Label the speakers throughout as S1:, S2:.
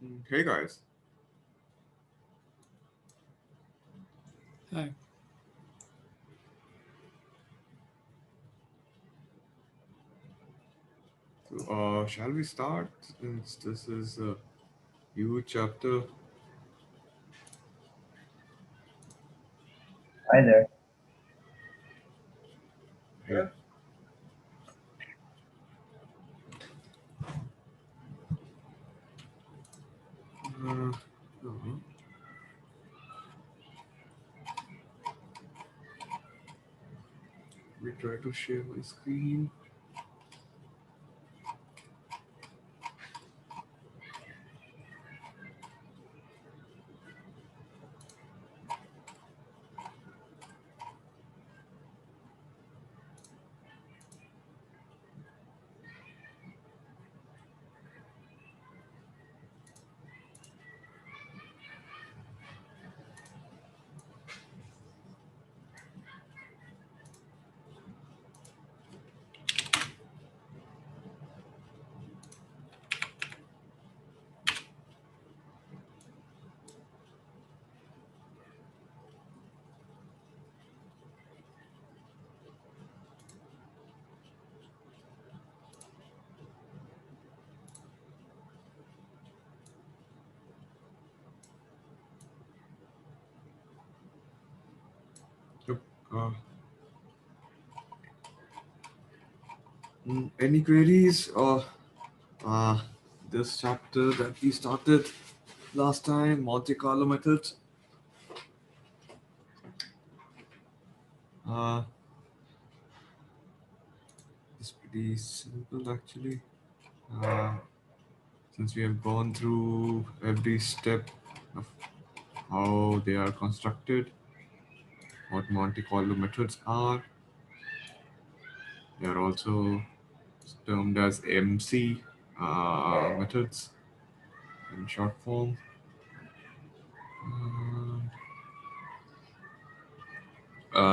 S1: Hey guys.
S2: Hi.
S1: So, shall we start? Since this is a huge chapter.
S3: Hi there.
S1: Hey. Uh, no. We try to share my screen. Yep. Uh, any queries or uh, this chapter that we started last time, Monte Carlo methods? Uh, it's pretty simple actually. Uh, since we have gone through every step of how they are constructed, what Monte Carlo methods are. They are also termed as MC methods in short form.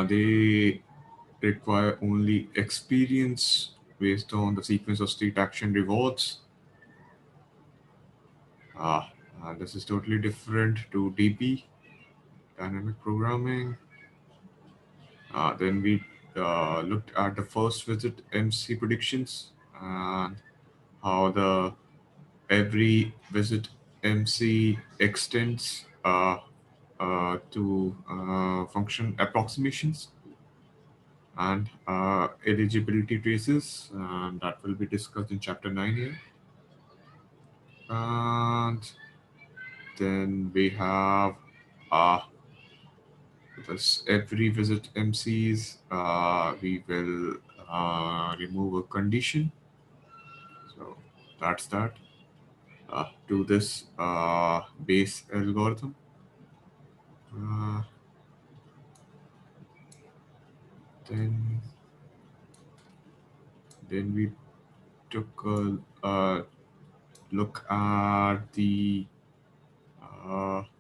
S1: They require only experience based on the sequence of state action rewards. Uh, this is totally different to DP, dynamic programming. Then we looked at the first visit MC predictions and how the every visit MC extends to function approximations and eligibility traces, and that will be discussed in chapter 9 here. And then we have uh, this every visit MCs, we will remove a condition. So that's that. To this base algorithm. Uh, then then we took a look at the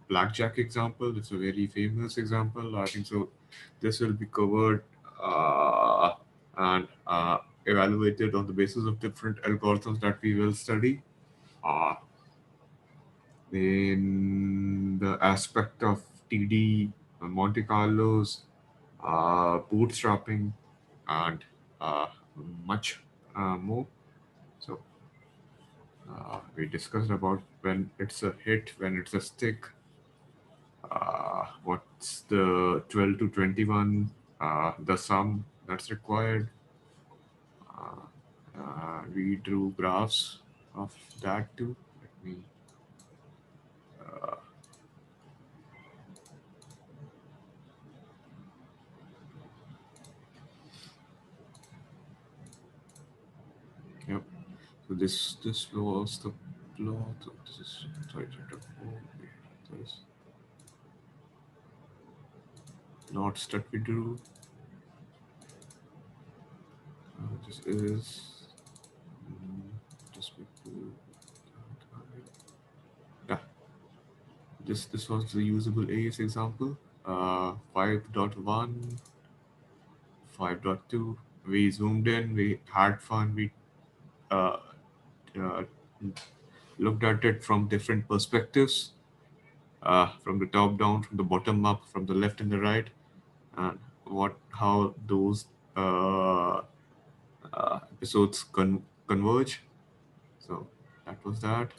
S1: blackjack example. It's a very famous example. I think so. This will be covered and evaluated on the basis of different algorithms that we will study. Uh, in the aspect of TD, Monte Carlos, bootstrapping, and uh, much more. So we discussed about when it's a hit, when it's a stick, what's the 12 to 21, the sum that's required. We drew graphs of that too. Let me. Yep. So this was the plot. This is sorry, there's plots that we drew. This is just yeah. This was the usable AS example. 5.1, 5.2. We zoomed in. We had fun. We uh, uh, looked at it from different perspectives, from the top down, from the bottom up, from the left and the right, and how those uh, episodes converge. So that was that.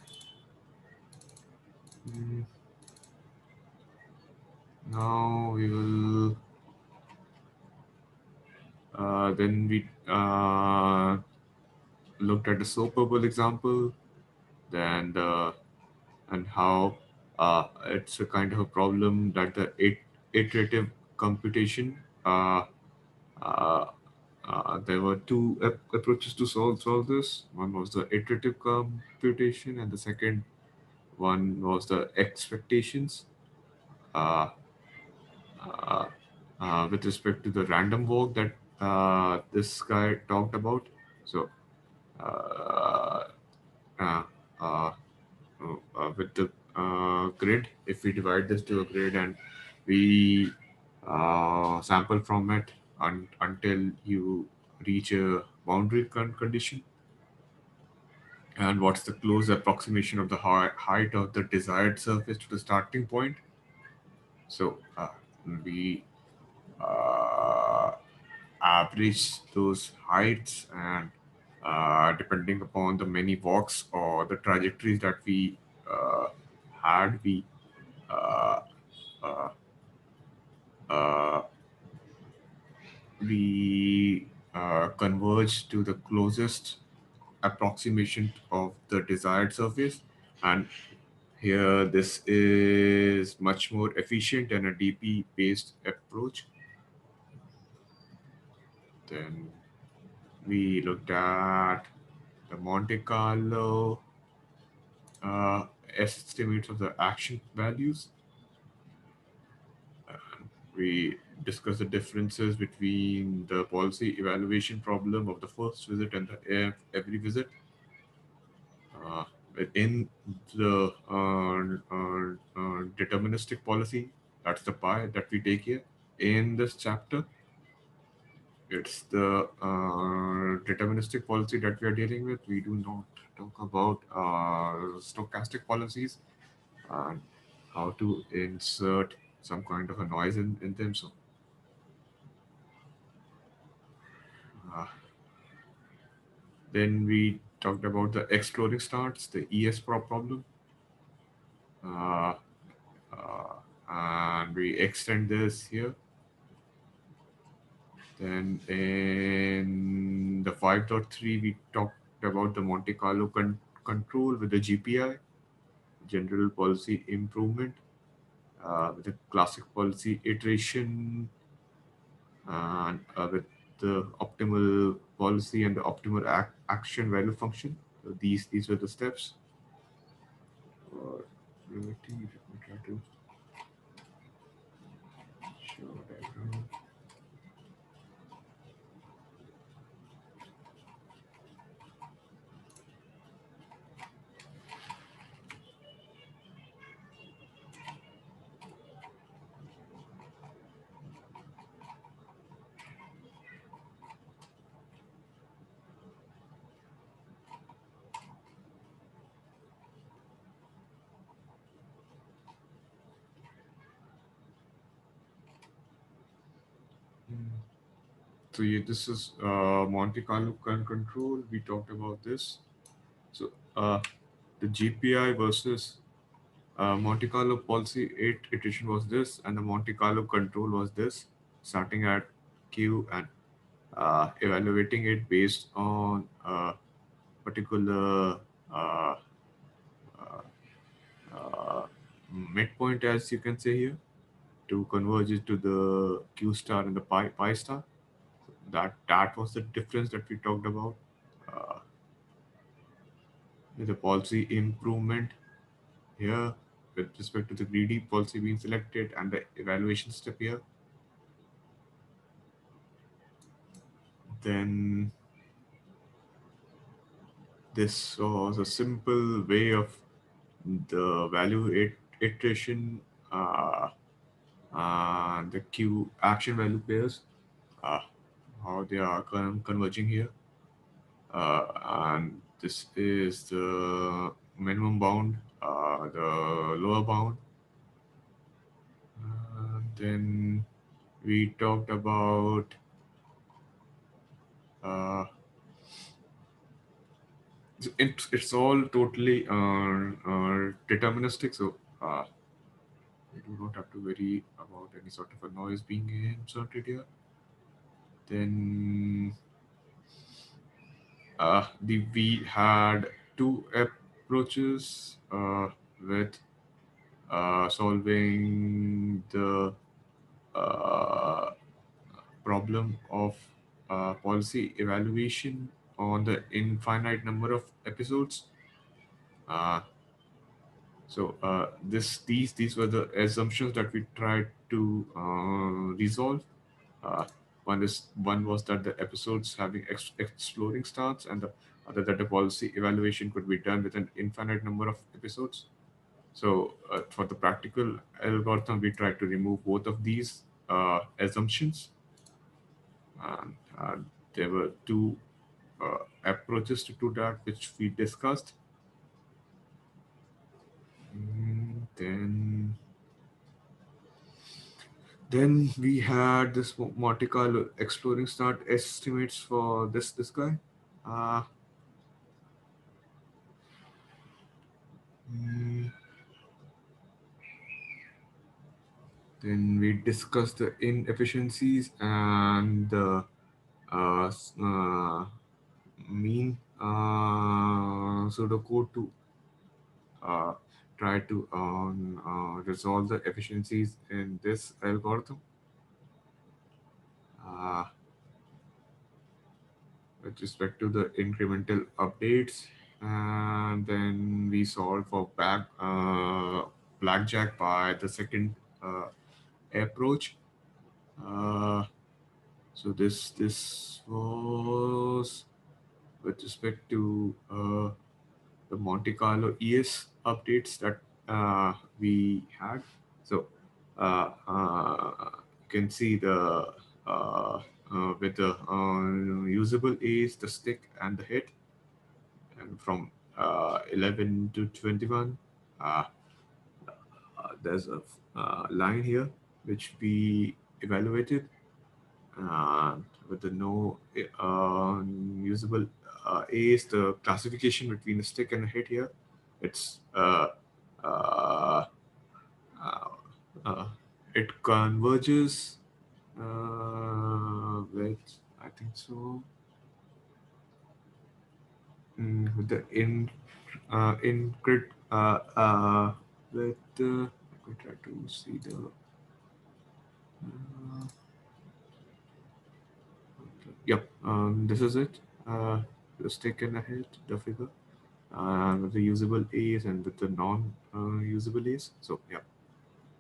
S1: Mm, Now we will then we looked at the soap bubble example, then and how it's a kind of a problem that the iterative computation. Uh, there were two approaches to solve this. One was the iterative computation, and the second one was the expectations. Uh, uh, with respect to the random walk that this guy talked about. So, uh, uh, uh, with the grid, if we divide this to a grid and we sample from it until you reach a boundary condition, and what's the close approximation of the height of the desired surface to the starting point. So we uh, average those heights, and depending upon the many walks or the trajectories that we uh, had, uh, uh, uh, we converge to the closest approximation of the desired surface. And here this is much more efficient and a DP based approach. Then we looked at the Monte Carlo uh, estimates of the action values. We discussed the differences between the policy evaluation problem of the first visit and the every visit. Uh, in the deterministic policy, that's the pie that we take here. In this chapter, it's the deterministic policy that we are dealing with. We do not talk about stochastic policies and how to insert some kind of a noise in them. So, uh, then we talked about the exploring starts, the ES problem, uh, and we extend this here. Then in the 5.3, we talked about the Monte Carlo control with the GPI, general policy improvement, with the classic policy iteration, and with the optimal policy and the optimal action value function. So these were the steps. Let me try to show a diagram. So yeah, this is Monte Carlo control. We talked about this. So the GPI versus Monte Carlo policy 8 iteration was this, and the Monte Carlo control was this, starting at Q and evaluating it based on a particular uh, uh, uh, midpoint, as you can say here, to converge it to the Q star and the pi star. That was the difference that we talked about. Uh, the policy improvement here with respect to the greedy policy being selected and the evaluation step here. Then this was a simple way of the value iteration, uh, the Q action value pairs, uh, how they are converging here. And this is the minimum bound, the lower bound. Then we talked about uh, it's all totally deterministic, so we do not have to worry about any sort of a noise being inserted here. Then we had two approaches with solving the uh, problem of policy evaluation on the infinite number of episodes. Uh, these were the assumptions that we tried to resolve. Uh, one was that the episodes having exploring starts, and the other that the policy evaluation could be done with an infinite number of episodes. So for the practical algorithm, we tried to remove both of these assumptions. And there were two approaches to do that, which we discussed. Then we had this Monte Carlo exploring start estimates for this guy. Uh, mm, then we discussed the inefficiencies and the mean pseudocode to uh, try to resolve the efficiencies in this algorithm. Uh, with respect to the incremental updates. And then we solved for blackjack by the second approach. Uh, so this was with respect to the Monte Carlo ES updates that we had. So you can see the with the usable A's, the stick and the hit, and from 11 to 21, uh, there's a line here which we evaluated, and with the no usable A's, the classification between the stick and the hit here, it's uh, uh, uh, it converges with, I think so, with the incred with let me try to see the yep, this is it. The stick and a hit, the figure, with the usable A's and with the non usable A's. So yeah,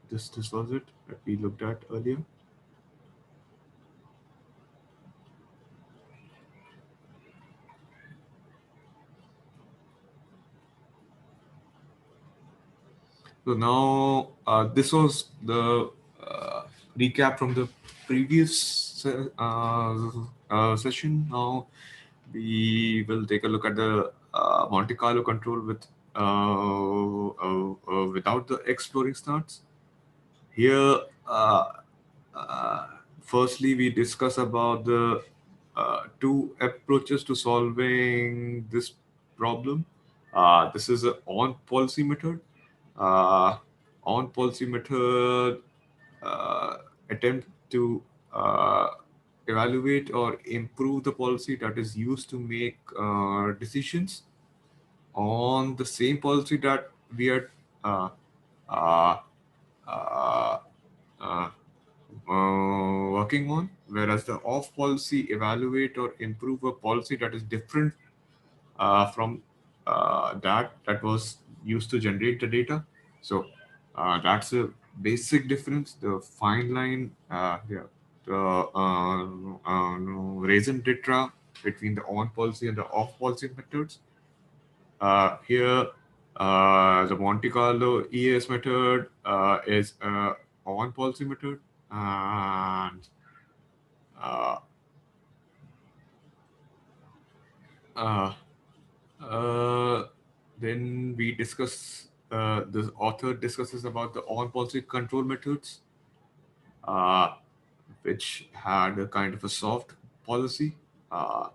S1: this was it that we looked at earlier. So now this was the recap from the previous session. Now we will take a look at the Monte Carlo control with without the exploring starts. Here, uh, firstly, we discuss about the two approaches to solving this problem. This is a on policy method. Uh, on policy method uh, attempt to uh, evaluate or improve the policy that is used to make decisions on the same policy that we are uh, uh, uh, uh, working on, whereas the off policy evaluate or improve a policy that is different from that was used to generate the data. So that's a basic difference. The fine line, yeah, the raison d'etre between the on policy and the off policy methods. Here, the Monte Carlo EAS method is a on policy method, and uh, uh, uh, Then we discuss, the author discusses about the on policy control methods, uh, which had a kind of a soft policy, uh,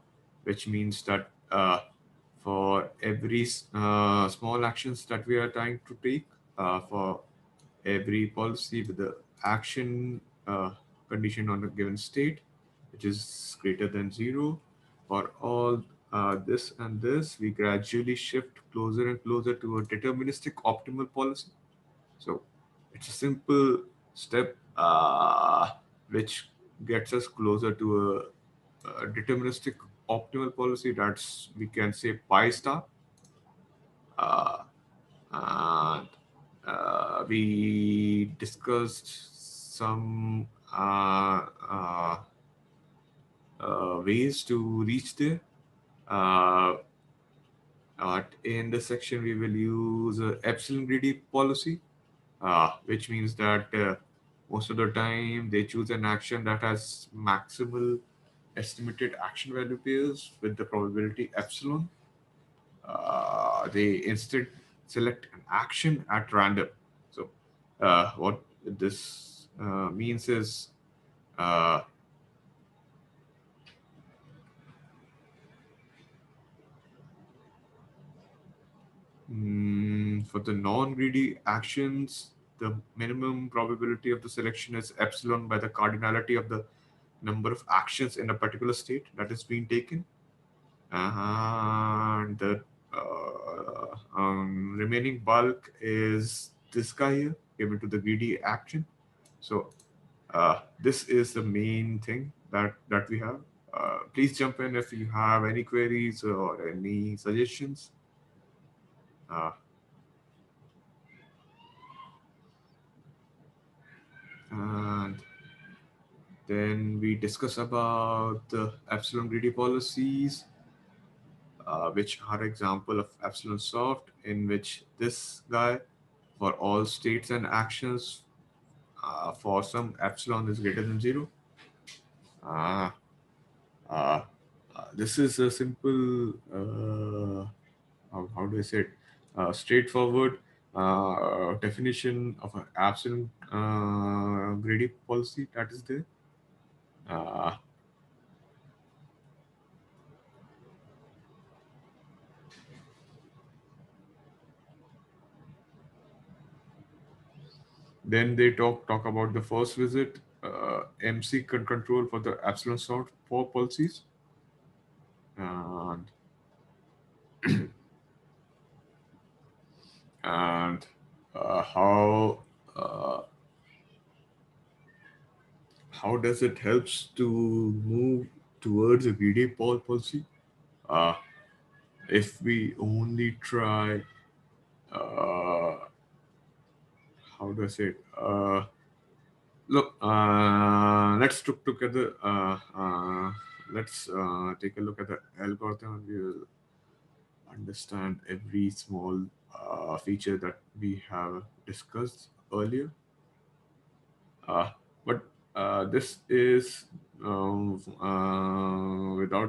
S1: which means that for every small actions that we are trying to take, for every policy with the action condition on a given state, which is greater than zero, for all this and this, we gradually shift closer and closer to a deterministic optimal policy. So it's a simple step which gets us closer to a deterministic optimal policy. That's, we can say, pi star. Uh, and we discussed some ways to reach there. Uh, in this section, we will use epsilon greedy policy, which means that most of the time they choose an action that has maximal estimated action value pairs with the probability epsilon. They instead select an action at random. So, what this means is, uh, for the non-greedy actions, the minimum probability of the selection is epsilon by the cardinality of the number of actions in a particular state that is being taken, and the remaining bulk is this guy here given to the greedy action. So this is the main thing that we have. Please jump in if you have any queries or any suggestions. Uh, and then we discuss about the epsilon greedy policies, which are example of epsilon soft, in which this guy, for all states and actions, for some epsilon is greater than zero. Uh, uh, this is a simple, how do I say it, straightforward definition of an epsilon greedy policy that is there. Uh, then they talk about the first visit, MC control for the epsilon sort for policies, and and how uh, how does it helps to move towards a greedy policy? Uh, if we only try, uh, how do I say it? Look, let's look together. Let's take a look at the algorithm, and we will understand every small feature that we have discussed earlier. Uh, but this is without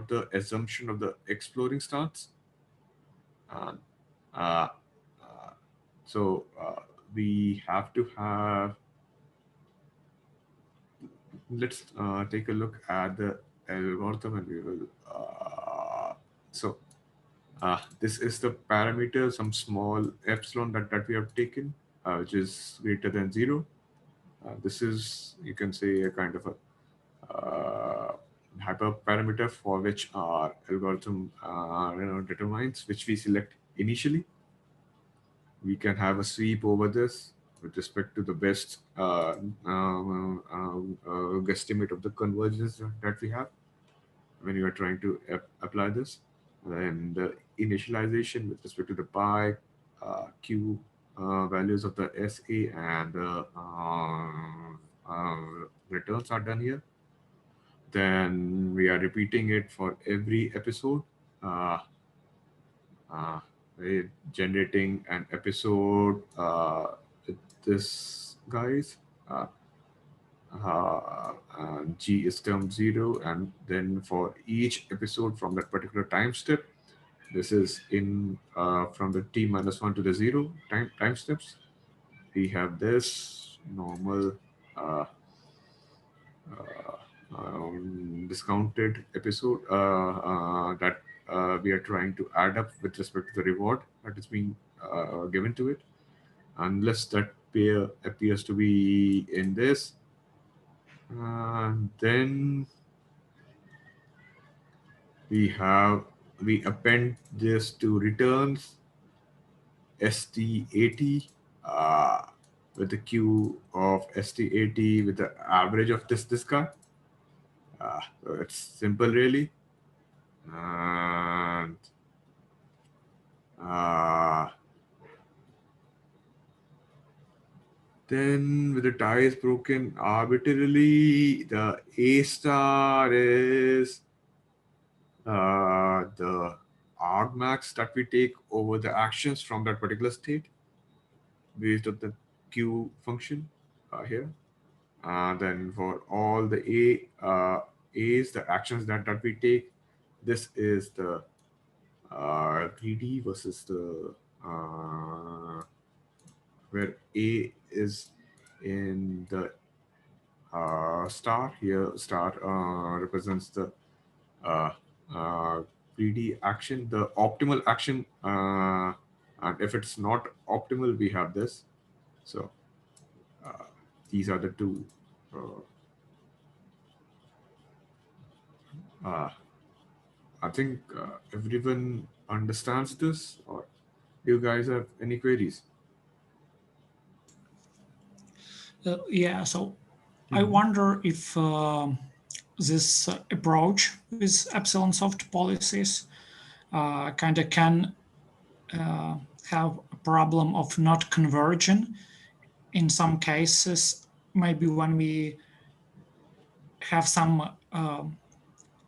S1: the assumption of the exploring starts. And uh, uh, so we have to have, let's take a look at the algorithm, and we will so this is the parameter, some small epsilon that we have taken, which is greater than zero. This is, you can say, a kind of a hyperparameter for which our algorithm determines which we select initially. We can have a sweep over this with respect to the best guesstimate of the convergence that we have when you are trying to apply this. And the initialization with respect to the pi, q values of the SA, and the returns are done here. Then we are repeating it for every episode. Uh, uh, we're generating an episode with this guys. Uh, G is term zero, and then for each episode from that particular time step, This is in from the t minus 1 to the 0 time steps. We have this normal uh, discounted episode that we are trying to add up with respect to the reward that is being given to it. Unless that pair appears to be in this, then we have we append this to returns ST80 uh, with the Q of ST80 with the average of this guy. So it's simple really. And uh, then with the tie is broken arbitrarily, the A star is the argmax that we take over the actions from that particular state based on the Q function here. Then for all the A's, the actions that we take, this is the greedy versus the where A is in the star. Here star represents the uh, uh, greedy action, the optimal action, and if it's not optimal, we have this. So uh, these are the two. Uh, uh, I think everyone understands this, or do you guys have any queries?
S2: Yeah, so I
S1: Mm-hmm.
S2: wonder if this approach with Epsilon soft policies kind of can uh, have a problem of not converging in some cases. Maybe when we have some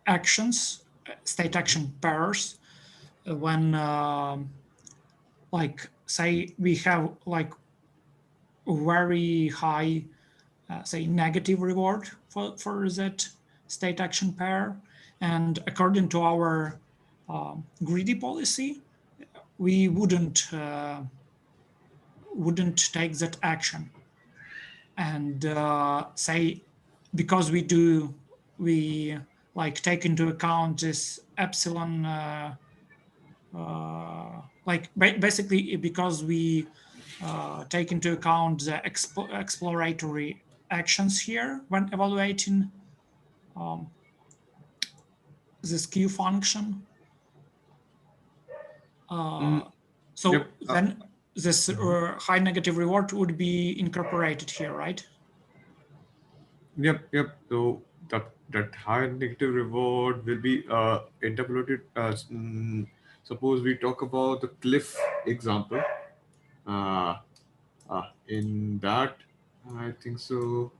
S2: actions, state action pairs, when like say we have like very high say negative reward for that state action pair, and according to our greedy policy we wouldn't take that action, and say because we like take into account this epsilon like basically because we take into account the exploratory actions here when evaluating um, this Q function.
S1: Mm,
S2: Uh,
S1: yep.
S2: so then this
S1: Mhm.
S2: high negative reward would be incorporated here, right?
S1: Yep. Yep. So that high negative reward will be interpolated as suppose we talk about the cliff example. Uh, in that, I think so.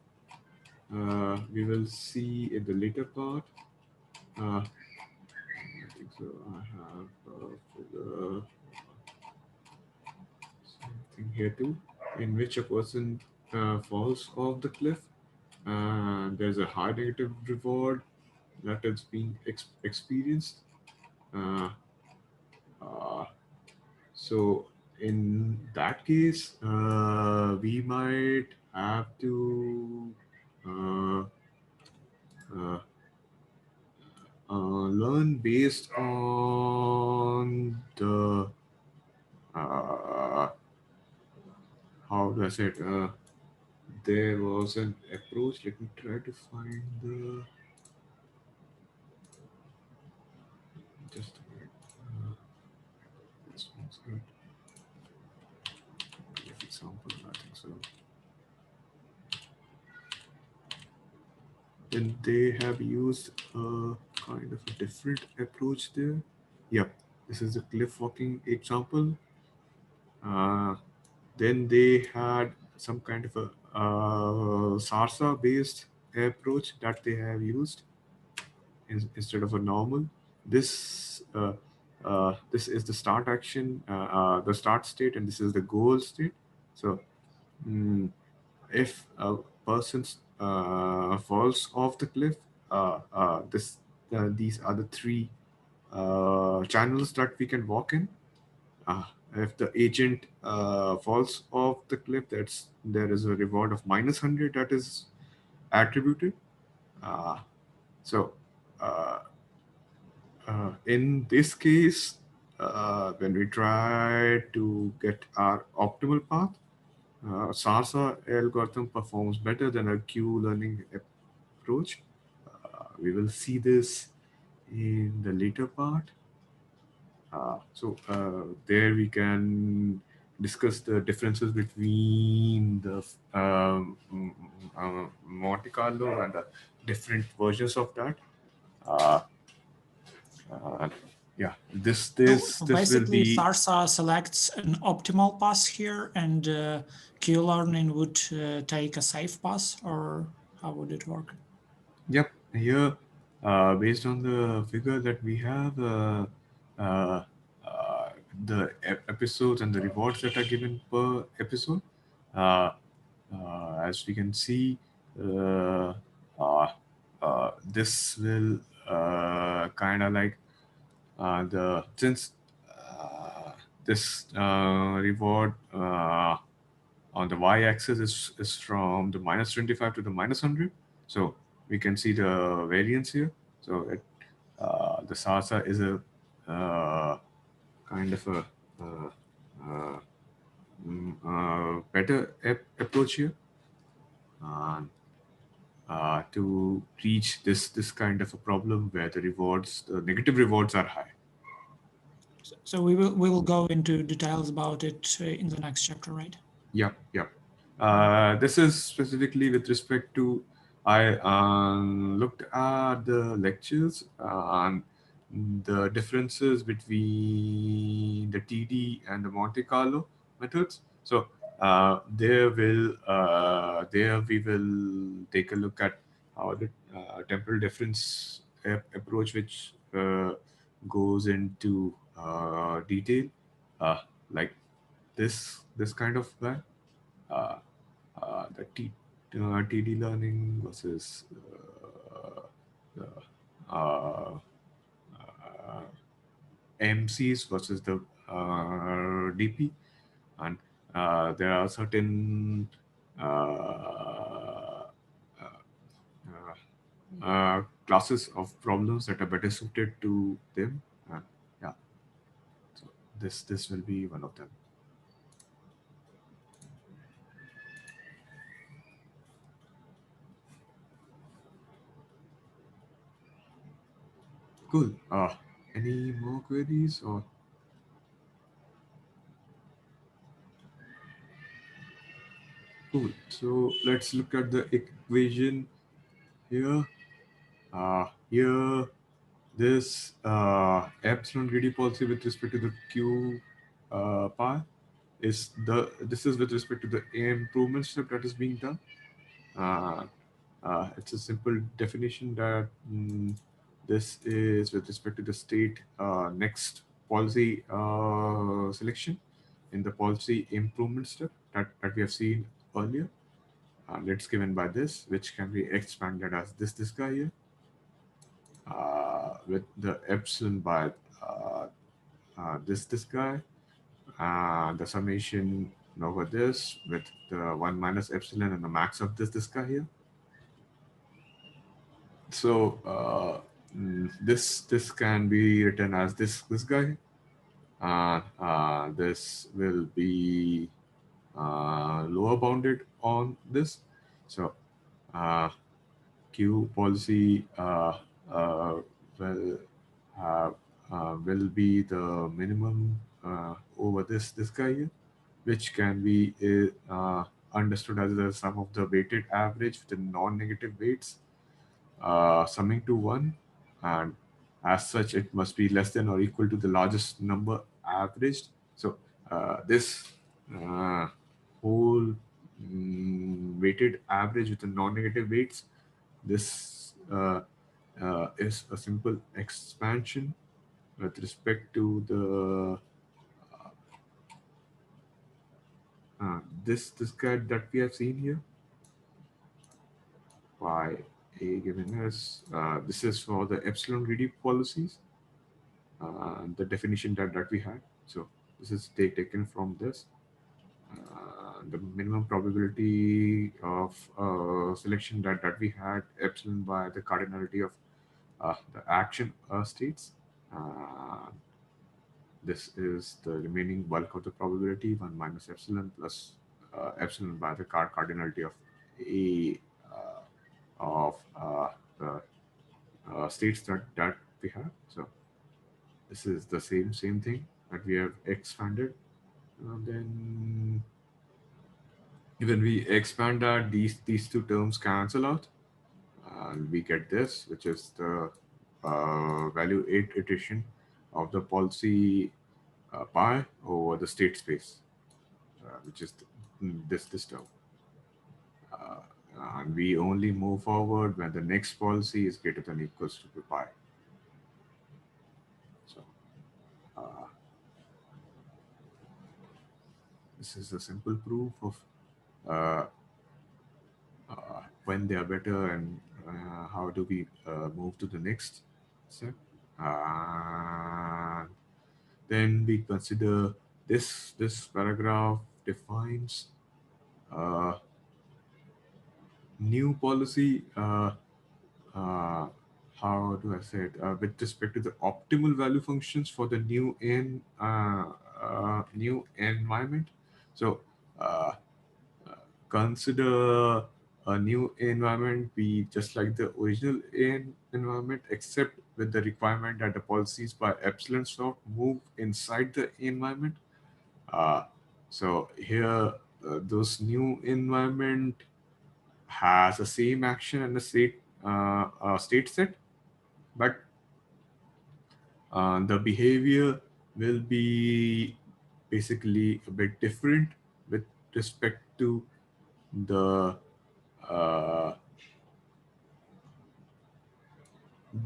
S1: We will see in the later part. I think so. I have for something here too, in which a person falls off the cliff, and there's a high negative reward that is being experienced. Uh, uh, so in that case, we might have to uh, uh, learn based on the uh, how do I say it? There was an approach. Let me try to find the just a minute. This one's good. If example, I think so. Then they have used a kind of a different approach there. Yep, this is the cliff walking example. Uh, then they had some kind of a Sarsa based approach that they have used instead of a normal. This is the start action, the start state, and this is the goal state. So mm, if a person falls off the cliff, these are the three. channels that we can walk in. Uh, if the agent falls off the cliff, there is a reward of -100 that is attributed. Uh, so uh, in this case, when we try to get our optimal path, SARSA algorithm performs better than a Q learning approach. We will see this in the later part. There we can discuss the differences between the Monte Carlo and the different versions of that. Uh, uh, yeah,
S2: So
S1: this will
S2: basically,
S1: be.
S2: Sarsa selects an optimal pass here, and Q-learning would take a safe pass, or how would it work?
S1: Yep, here, based on the figure that we have, uh, the episodes and the rewards that are given per episode, uh, as we can see, uh, uh, this will kind of like the since this reward on the y-axis is from the -25 to the -100. So we can see the variance here. So the SASA is a kind of a uh, better approach here to reach this kind of a problem where the negative rewards are high.
S2: So we will go into details about it in the next chapter, right?
S1: Yep, yep. This is specifically with respect to I looked at the lectures and the differences between the TD and the Monte Carlo methods. So there we will take a look at how the temporal difference approach, which goes into detail, uh, like this kind of guy, uh, the TD learning versus uh, MCs versus the DP, and there are certain classes of problems that are better suited to them. And yeah, so this will be one of them. Cool. Any more queries or cool? So let's look at the equation here. Here, this epsilon greedy policy with respect to the Q pi is this is with respect to the improvement step that is being done. Uh, it's a simple definition that this is with respect to the state next policy selection in the policy improvement step that we have seen earlier. And it's given by this, which can be expanded as this guy here, with the epsilon by this guy, the summation over this with the 1 minus epsilon and the max of this guy here. So this can be written as this guy, and this will be lower bounded on this. So uh, Q policy uh, will have will be the minimum over this guy here, which can be understood as the sum of the weighted average with the non-negative weights summing to 1, and as such it must be less than or equal to the largest number averaged. So this uh, whole weighted average with the non-negative weights, this is a simple expansion with respect to the this guy that we have seen here by a given as this is for the epsilon greedy policies. the definition that we had. So this is taken from this. The minimum probability of selection that we had epsilon by the cardinality of the action states. Uh, this is the remaining bulk of the probability 1 minus epsilon plus epsilon by the cardinality of a of the states that we have. So this is the same thing that we have expanded. Then when we expand that, these two terms cancel out, and we get this, which is the value 8 iteration of the policy pi over the state space, which is this term. Uh, and we only move forward when the next policy is greater than equals to pi. So uh, this is a simple proof of uh, when they are better and how do we move to the next step. Uh, then we consider this paragraph defines uh, new policy. Uh, how do I say it? With respect to the optimal value functions for the new environment. So uh, consider a new environment be just like the original environment, except with the requirement that the policies by epsilon soft move inside the environment. Uh, so here, those new environment has the same action and the state set, but the behavior will be basically a bit different with respect to the uh,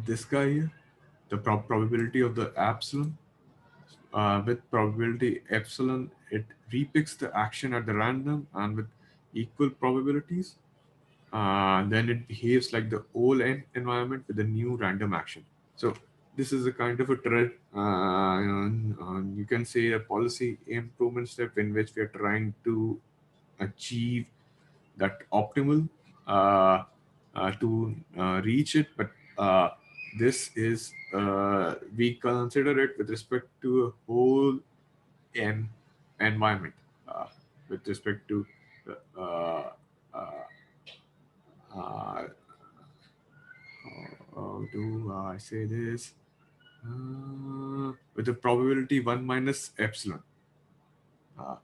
S1: this guy here, the probability of the epsilon. With probability epsilon, it repicks the action at the random and with equal probabilities. Then it behaves like the old environment with a new random action. So this is a kind of a trend. You can say a policy improvement step in which we are trying to achieve that optimal to reach it. But this is we consider it with respect to a whole environment, uh, with respect to the, uh, uh, how do I say this? With the probability 1 minus epsilon. Uh,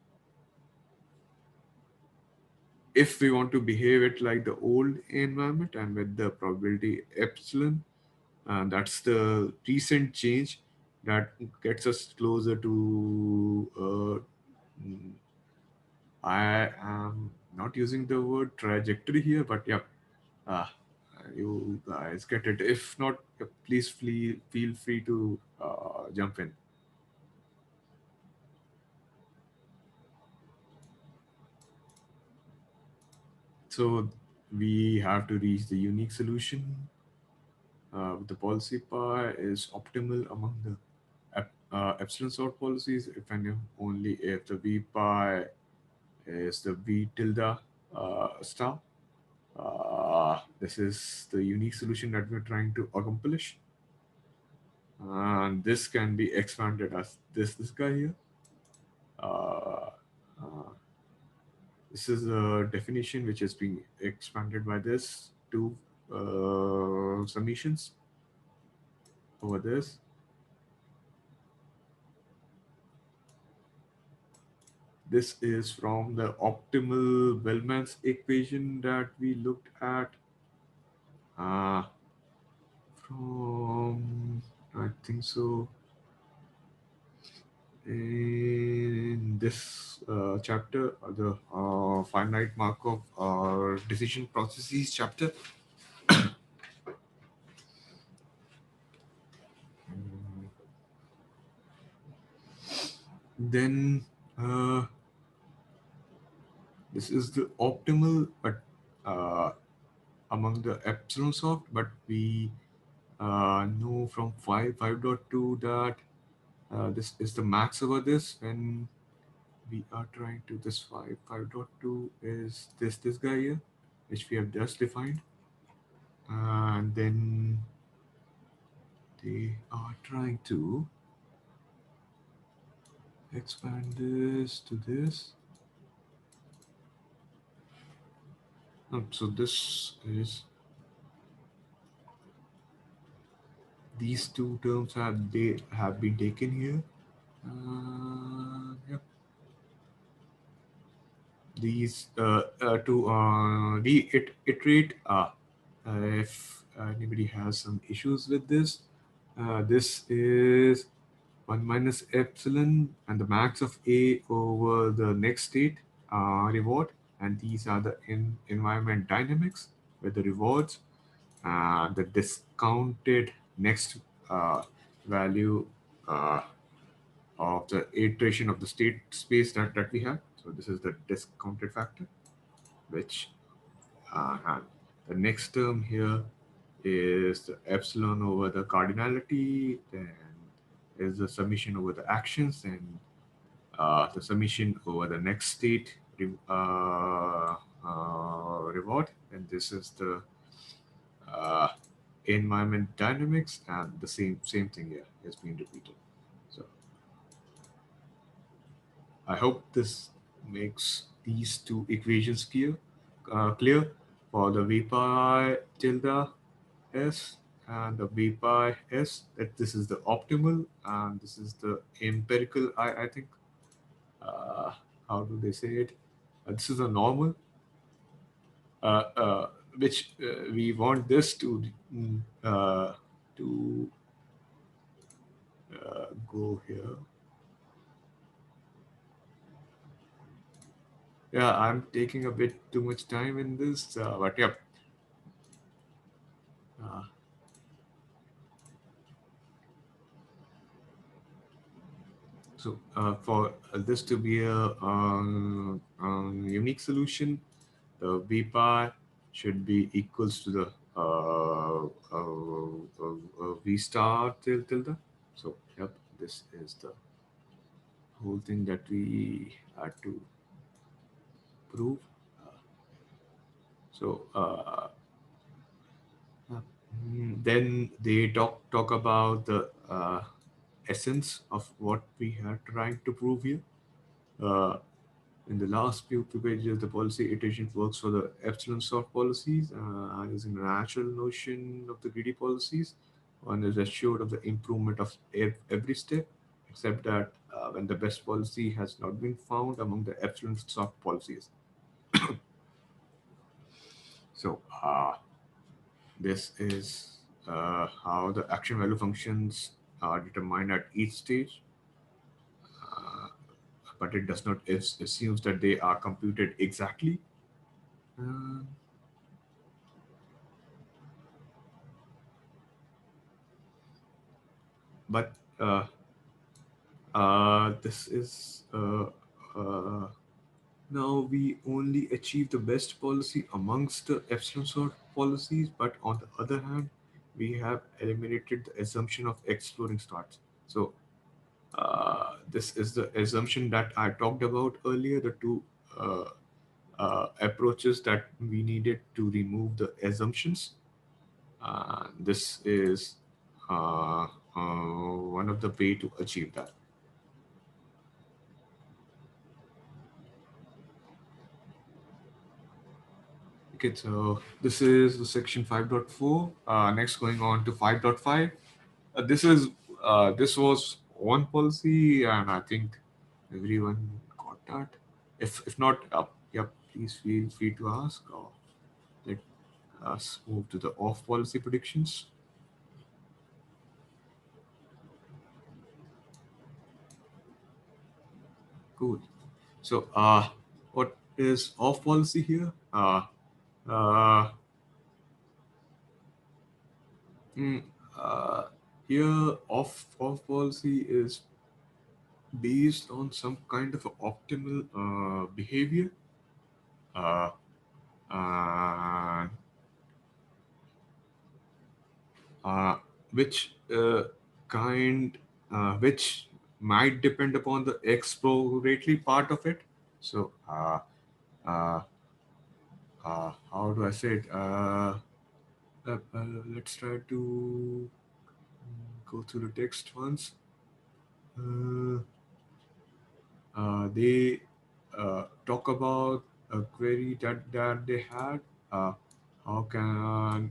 S1: if we want to behave it like the old environment and with the probability epsilon, that's the recent change that gets us closer to. Mm, I am not using the word trajectory here, but yeah, uh, you guys get it. If not, please feel free to jump in. So we have to reach the unique solution. The policy pi is optimal among the epsilon sort policies if and if only if the v pi is the v tilde star. This is the unique solution that we're trying to accomplish. And this can be expanded as this guy here. Uh, uh, this is a definition which is being expanded by this two summations over this. This is from the optimal Bellman's equation that we looked at uh, from, I think so, in this chapter, the finite Markov decision processes chapter. Then this is the optimal, but uh, among the epsilon soft, but we know from 5.2 that this is the max over this when we are trying to this 5.2 is this guy here, which we have just defined. And then they are trying to expand this to this. So this is these two terms have been taken here. Yep. These to iterate. If anybody has some issues with this, this is 1 minus epsilon and the max of a over the next state reward, and these are the environment dynamics with the rewards, the discounted next uh, value uh, of the iteration of the state space that we have. So this is the discounted factor, which and the next term here is the epsilon over the cardinality, then is the summation over the actions, and the summation over the next state reward, and this is the uh, environment dynamics, and the same thing here has been repeated. So I hope this makes these two equations clear for the v pi tilde s and the v pi s, that this is the optimal and this is the empirical. I think uh, how do they say it? This is a normal, uh, uh, which we want this to go here. Yeah, I'm taking a bit too much time in this, but yeah. Uh, so for this to be a unique solution, the v pi should be equals to the v star tilde. So yep, this is the whole thing that we had to prove. So then they talk about the essence of what we are trying to prove here. Uh, in the last few pages, the policy iteration works for the epsilon sort policies using the natural notion of the greedy policies. One is assured of the improvement of every step, except that when the best policy has not been found among the epsilon sort policies. So this is how the action value functions are determined at each stage, but it does not assumes that they are computed exactly. Uh, but this is uh, now we only achieve the best policy amongst the epsilon sort policies, but on the other hand, we have eliminated the assumption of exploring starts. So this is the assumption that I talked about earlier, the two uh, approaches that we needed to remove the assumptions. This is one of the way to achieve that. Okay, so this is the section 5.4. Next, going on to 5.5. This was one policy, and I think everyone got that. If not, yep, please feel free to ask. Or let us move to the off policy predictions. Cool. So, what is off policy here? Uh, mm, uh, Here, off policy is based on some kind of a optimal behavior. Uh, uh, which kind which might depend upon the exploratory part of it. So uh, how do I say it? Let's try to go through the text once. Uh, they talk about a query that they had. Uh, how can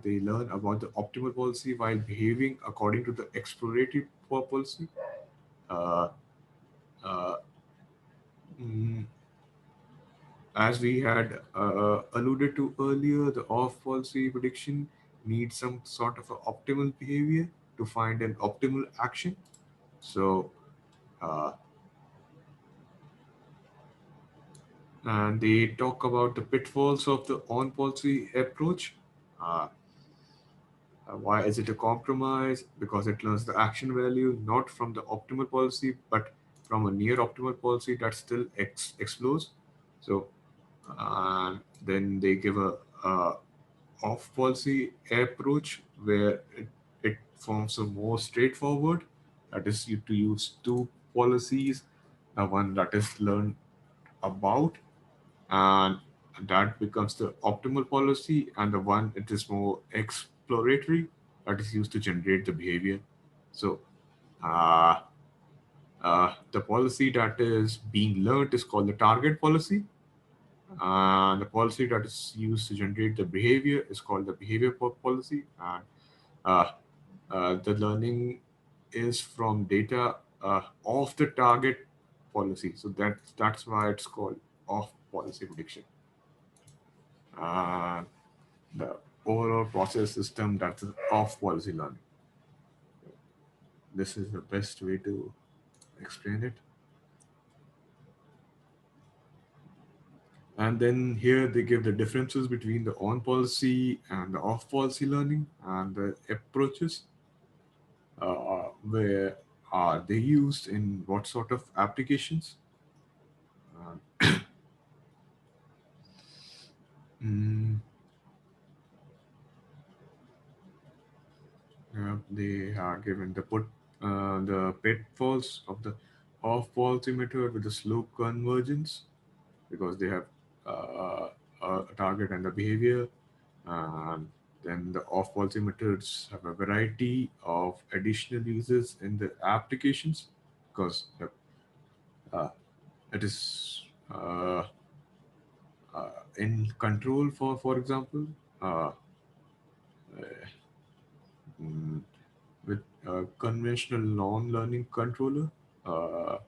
S1: they learn about the optimal policy while behaving according to the exploratory policy? Uh, uh, mm, as we had alluded to earlier, the off policy prediction needs some sort of a optimal behavior to find an optimal action. So, uh, and they talk about the pitfalls of the on policy approach. Uh, why is it a compromise? Because it learns the action value not from the optimal policy, but from a near optimal policy that still explores. So, and then they give a off policy approach where it forms a more straightforward, that is you to use two policies, the one that is learned about, and that becomes the optimal policy, and the one it is more exploratory, that is used to generate the behavior. So uh, the policy that is being learned is called the target policy, and the policy that is used to generate the behavior is called the behavior policy. And uh, the learning is from data of the target policy. So that's why it's called off policy prediction. Uh, the overall process system that's off policy learning. This is the best way to explain it. And then here they give the differences between the on policy and the off policy learning and the approaches, where are they used in what sort of applications. Mm, yeah, they are given the pitfalls of the off policy method with the slow convergence, because they have a target and a behavior. And then the off policy methods have a variety of additional uses in the applications, because uh, it is in control, for example, uh, mm, with a conventional non-learning controller, uh,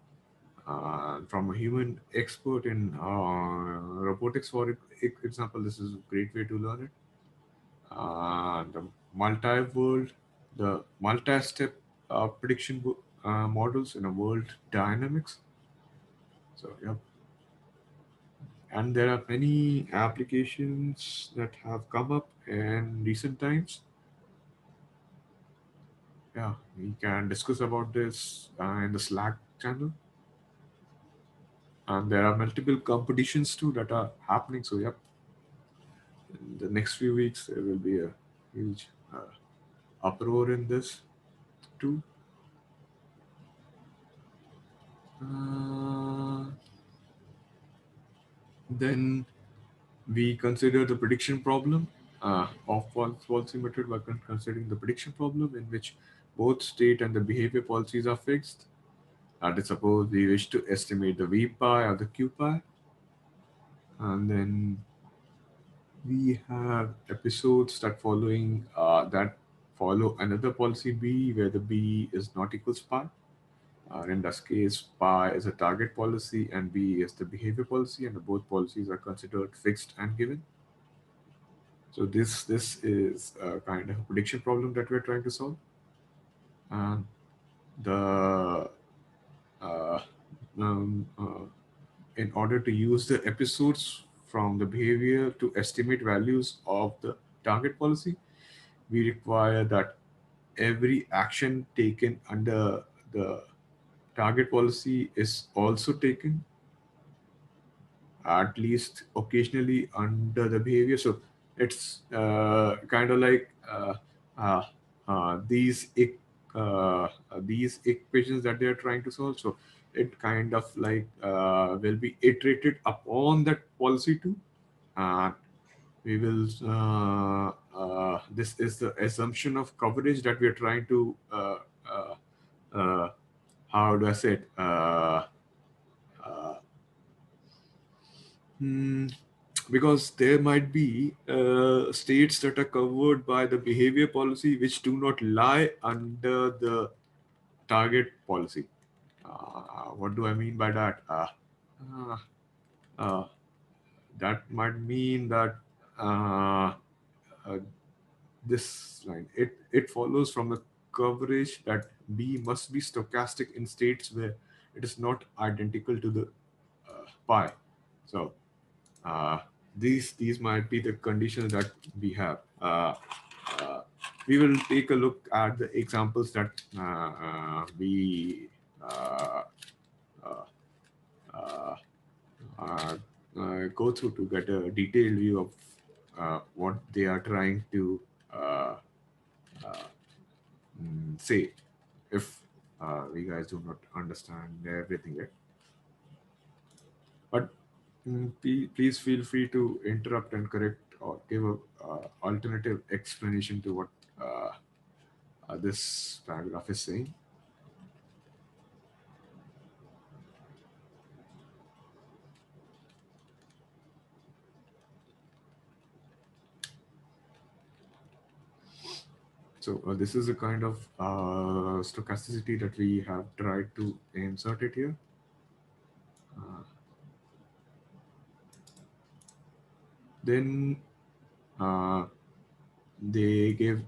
S1: from a human expert in robotics, for example. This is a great way to learn it. The multi-world, the multi-step prediction models in a world dynamics. So, yeah, and there are many applications that have come up in recent times. Yeah, we can discuss about this in the Slack channel, and there are multiple competitions too that are happening. So, yep, in the next few weeks there will be a huge uproar in this too. Uh, then we consider the prediction problem of policy method by considering the prediction problem in which both state and the behavior policies are fixed. That is, suppose we wish to estimate the v pi or the q pi, and then we have episodes that follow another policy b where the b is not equals pi. In this case, pi is a target policy and b is the behavior policy, and the both policies are considered fixed and given. So this is a kind of a prediction problem that we're trying to solve. And the uh, in order to use the episodes from the behavior to estimate values of the target policy, we require that every action taken under the target policy is also taken at least occasionally under the behavior. So it's kind of like these these equations that they are trying to solve. So it kind of like will be iterated upon that policy too. And we will this is the assumption of coverage that we are trying to how do I say it? Uh, hmm, because there might be states that are covered by the behavior policy which do not lie under the target policy. What do I mean by that? Uh, uh, that might mean that uh, uh, this line it follows from the coverage that B must be stochastic in states where it is not identical to the pi. So uh, these might be the conditions that we have. Uh, we will take a look at the examples that we uh, uh, uh, uh, go through to get a detailed view of what they are trying to uh, uh, say. If we guys do not understand everything yet, but please feel free to interrupt and correct or give a alternative explanation to what this paragraph is saying. So this is a kind of stochasticity that we have tried to insert it here. Uh, then uh, they give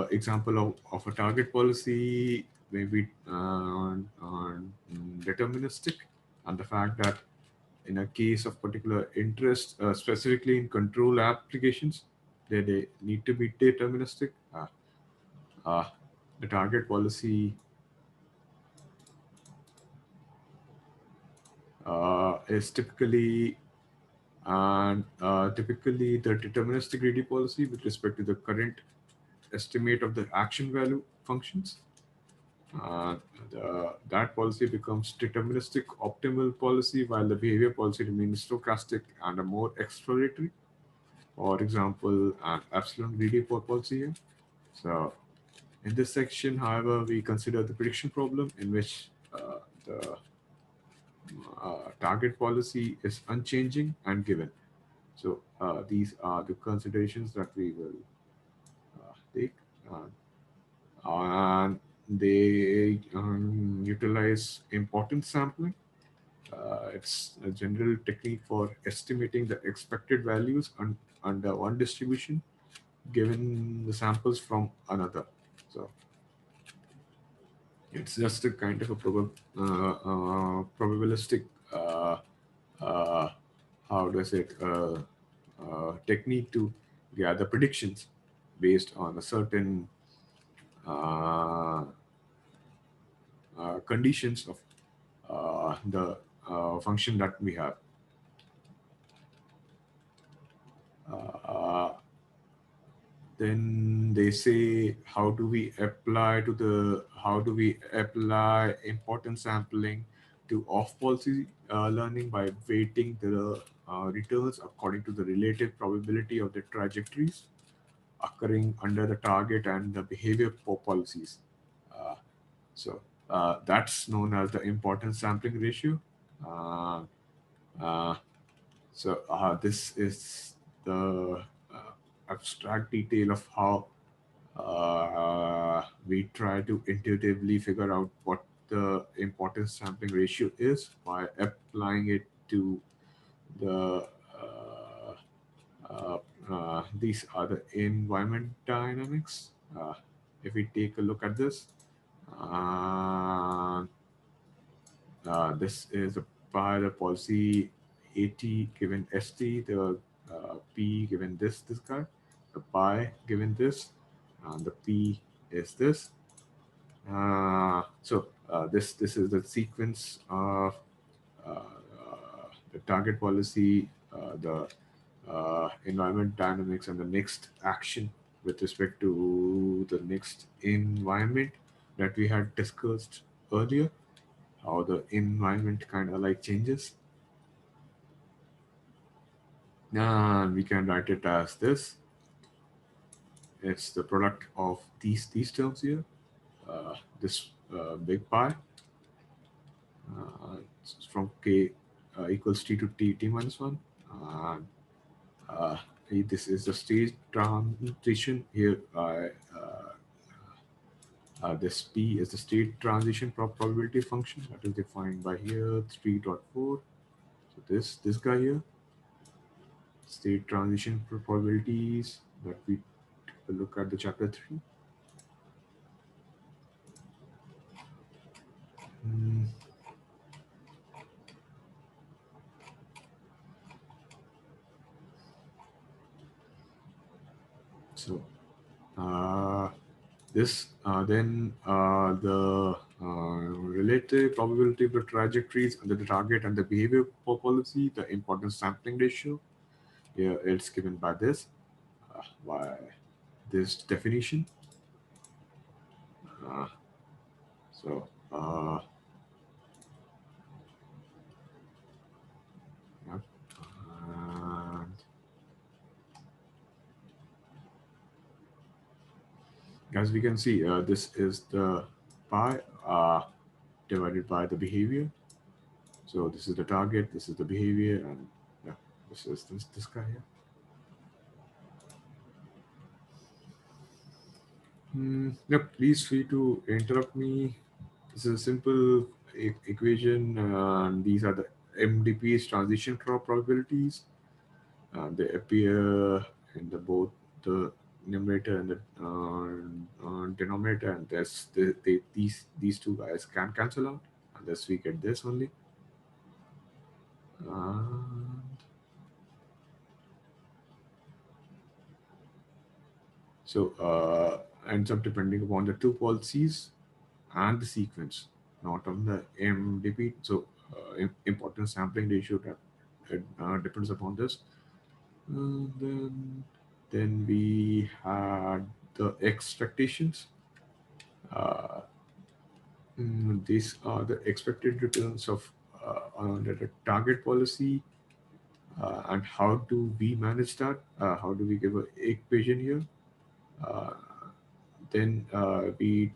S1: example of a target policy, maybe on deterministic, and the fact that in a case of particular interest, specifically in control applications, they need to be deterministic. Uh, the target policy is typically the deterministic greedy policy with respect to the current estimate of the action value functions. Uh, that policy becomes deterministic optimal policy while the behavior policy remains stochastic and a more exploratory. For example, an epsilon greedy policy here. So in this section, however, we consider the prediction problem in which the target policy is unchanging and given. So these are the considerations that we will take. And they utilize importance sampling. It's a general technique for estimating the expected values under one distribution given the samples from another. So it's just a kind of a probabilistic, uh, uh, how do I say it, technique to gather predictions based on a certain uh, conditions of the function that we have. Uh, then they say how do we apply importance sampling to off policy learning by weighting the returns according to the relative probability of the trajectories occurring under the target and the behavior policies. Uh, so that's known as the importance sampling ratio. Uh, uh, this is the abstract detail of how we try to intuitively figure out what the importance sampling ratio is by applying it to the these are the environment dynamics. If we take a look at this, uh, this is a by the policy AT given ST, the P given this guy, the pi given this, and the P is this. This is the sequence of the target policy, the environment dynamics, and the next action. with respect to the next environment that we had discussed earlier, how the environment kind of like changes. And we can write it as this. It's the product of these terms here. This big pi from k equals t to t minus 1. And uh, this is the state transition here. This p is the state transition probability function that is defined by here 3.4. So this guy here, state transition probabilities that we look at the chapter 3. Mm, so uh, this then the relative probability of the trajectories under the target and the behavior policy, the importance sampling ratio. Here it's given by this, by this definition. Uh, so yeah. And as we can see, this is the pi divided by the behavior. So this is the target, this is the behavior, and yeah, this is this guy here. Yep, please free to interrupt me. This is a simple equation, and these are the MDP's transition probabilities. They appear in the both the numerator and the denominator, and these two guys can cancel out, and thus we get this only. And so ends up depending upon the two policies and the sequence, not on the MDP. So importance sampling ratio that depends upon this. Then we had the expectations. Uh, these are the expected returns of under the target policy, and how do we manage that? How do we give an equation here? Uh, then we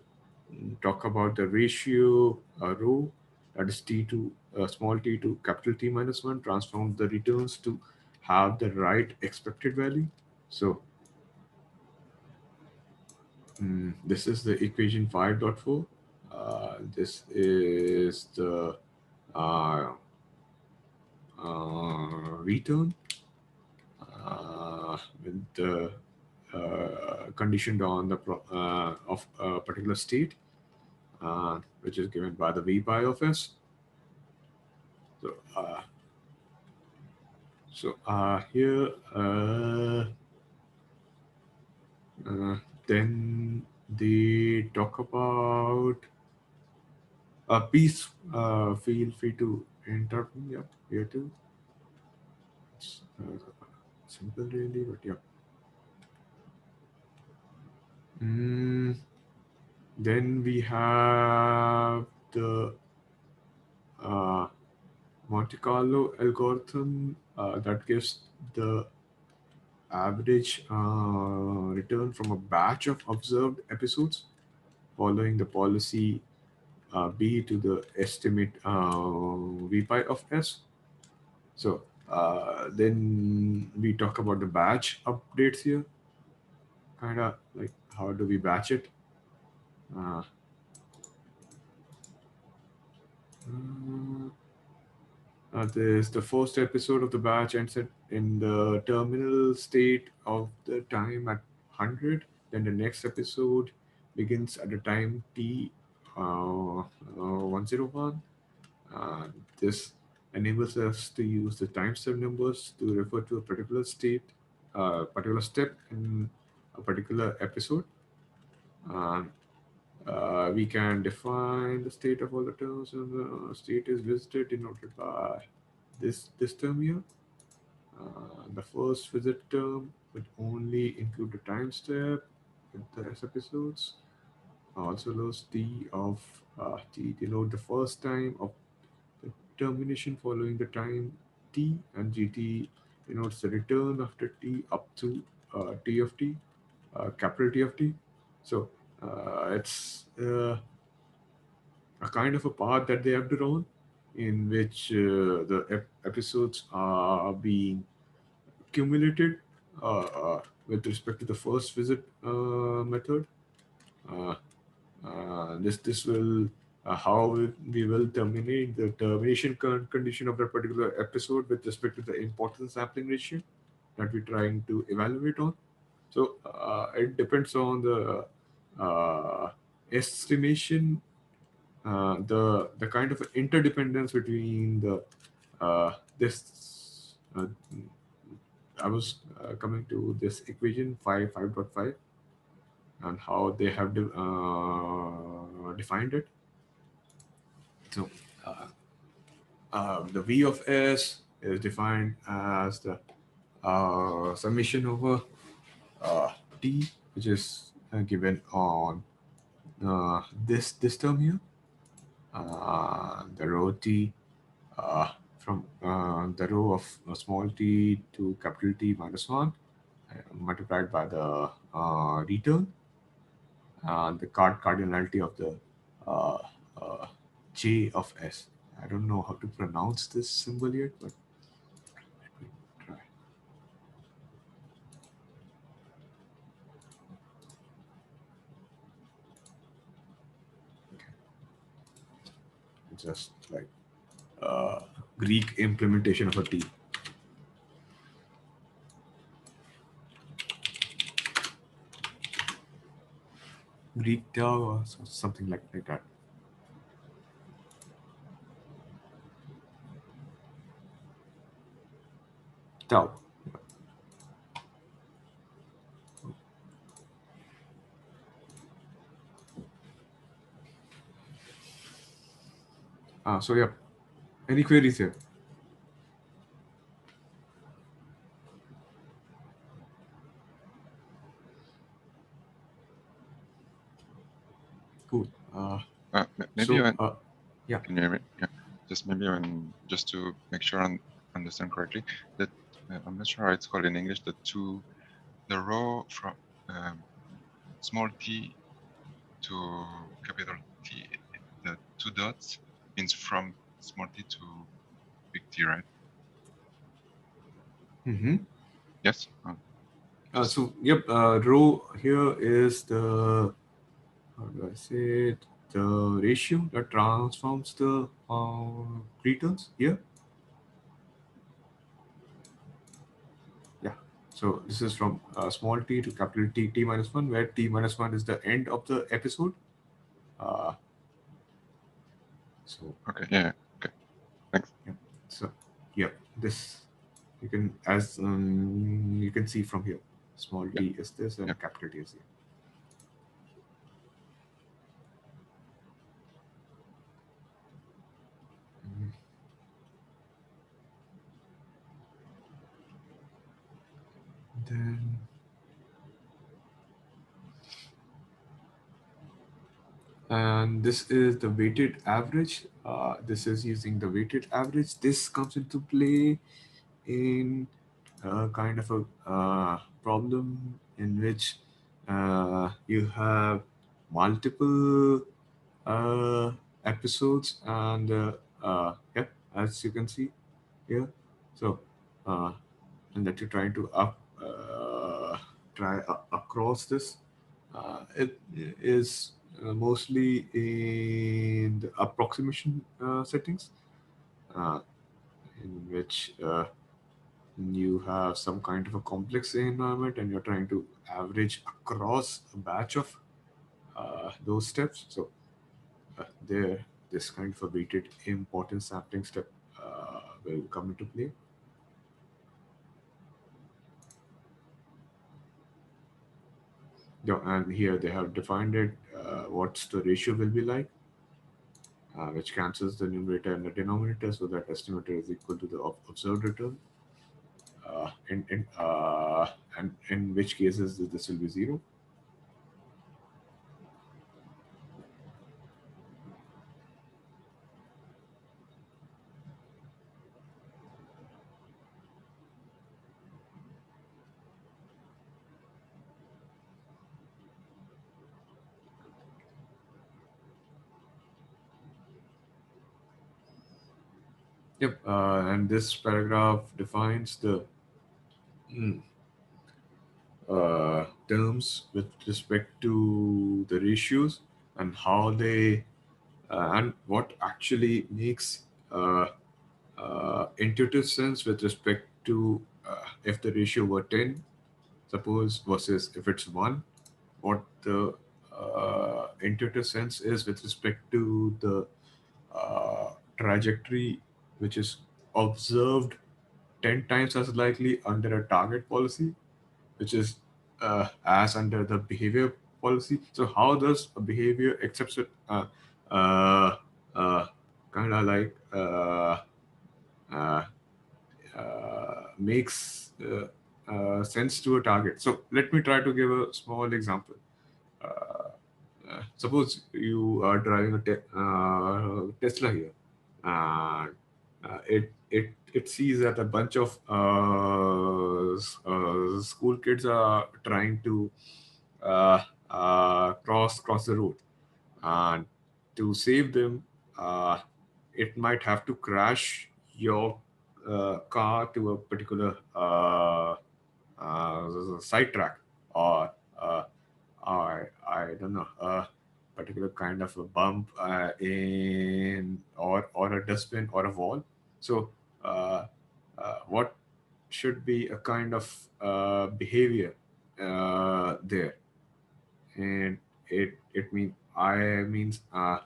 S1: talk about the ratio rho, that is t to small t to capital T minus 1, transform the returns to have the right expected value. So this is the equation 5.4. This is the uh, return with the conditioned on the of a particular state, which is given by the v pi of s. So here uh, then they talk about a piece. Feel free to interrupt me up here too. It's simple really, but yeah. Mm, then we have the uh, Monte Carlo algorithm that gives the average return from a batch of observed episodes following the policy B to the estimate V pi of S. So then we talk about the batch updates here, kind of like how do we batch it? Uh, this the first episode of the batch ends in the terminal state of the time at 100. Then the next episode begins at the time t 101. Uh, this enables us to use the timestamp numbers to refer to a particular step in a particular episode. And we can define the state of all the terms, and the state is visited denoted by this term here. The first visit term would only include the time step with the S episodes. Also allows T of T denote the first time of the termination following the time T, and GT denotes the return after T up to T of T, capital T of T. So it's a kind of a path that they have drawn in which the episodes are being accumulated with respect to the first visit method. Uh, this will how we will terminate the termination condition of that particular episode with respect to the importance sampling ratio that we're trying to evaluate on. So it depends on the estimation, the kind of interdependence between the this. I was coming to this equation 5.5 and how they have defined it. So the V of S is defined as the summation over T, which is given on this term here. The row T from the row of small t to capital T minus 1 multiplied by the return, the cardinality of the uh, uh, J of S. I don't know how to pronounce this symbol yet, but let me try. Just like uh, Greek implementation of a T. Greek tau or something like that. Tau. So yeah, any queries here? Cool.
S3: Maybe
S1: So
S3: when
S1: yeah.
S3: can you hear me? Yeah, just maybe when just to make sure I understand correctly that I'm not sure how it's called in English. The row from um, small t to capital T, the two dots means from small t to big T, right?
S1: Mm-hmm.
S3: Yes. Just
S1: So yep, rho here is the, how do I say it? The ratio that transforms the returns here. Yeah. So this is from small t to capital T minus 1, where T minus 1 is the end of the episode. Uh, so
S3: okay. Yeah. Okay. Thanks.
S1: yeah. So yeah, this you can you can see from here. Small
S3: Yeah.
S1: t is this and
S3: Yeah.
S1: capital T is here. Mhm. Then and this is the weighted average. This is using the weighted average. This comes into play in kind of a problem in which you have multiple uh, episodes and yeah, as you can see here. So uh, and that you're trying to try across this. It is mostly in the approximation settings, uh, in which you have some kind of a complex environment and you're trying to average across a batch of those steps. So there, this kind of a weighted importance sampling step will come into play. Yeah, and here they have defined it, what's the ratio will be like, which cancels the numerator and the denominator, so that estimator is equal to the observed return. and in which cases this will be 0. Yep, and this paragraph defines the mm, terms with respect to the ratios and how they and what actually makes intuitive sense with respect to if the ratio were 10, suppose, versus if it's 1, what the intuitive sense is with respect to the trajectory which is observed 10 times as likely under a target policy, which is as under the behavior policy. So how does a behavior accepts it uh, uh, kind of like uh, makes sense to a target? So let me try to give a small example. Suppose you are driving a Tesla here. It sees that a bunch of school kids are trying to cross the road, and to save them, uh, it might have to crash your car to a particular sidetrack, or I don't know, a particular kind of a bump in or a dustbin or a wall. So uh, what should be a kind of behavior there? And it means I means uh,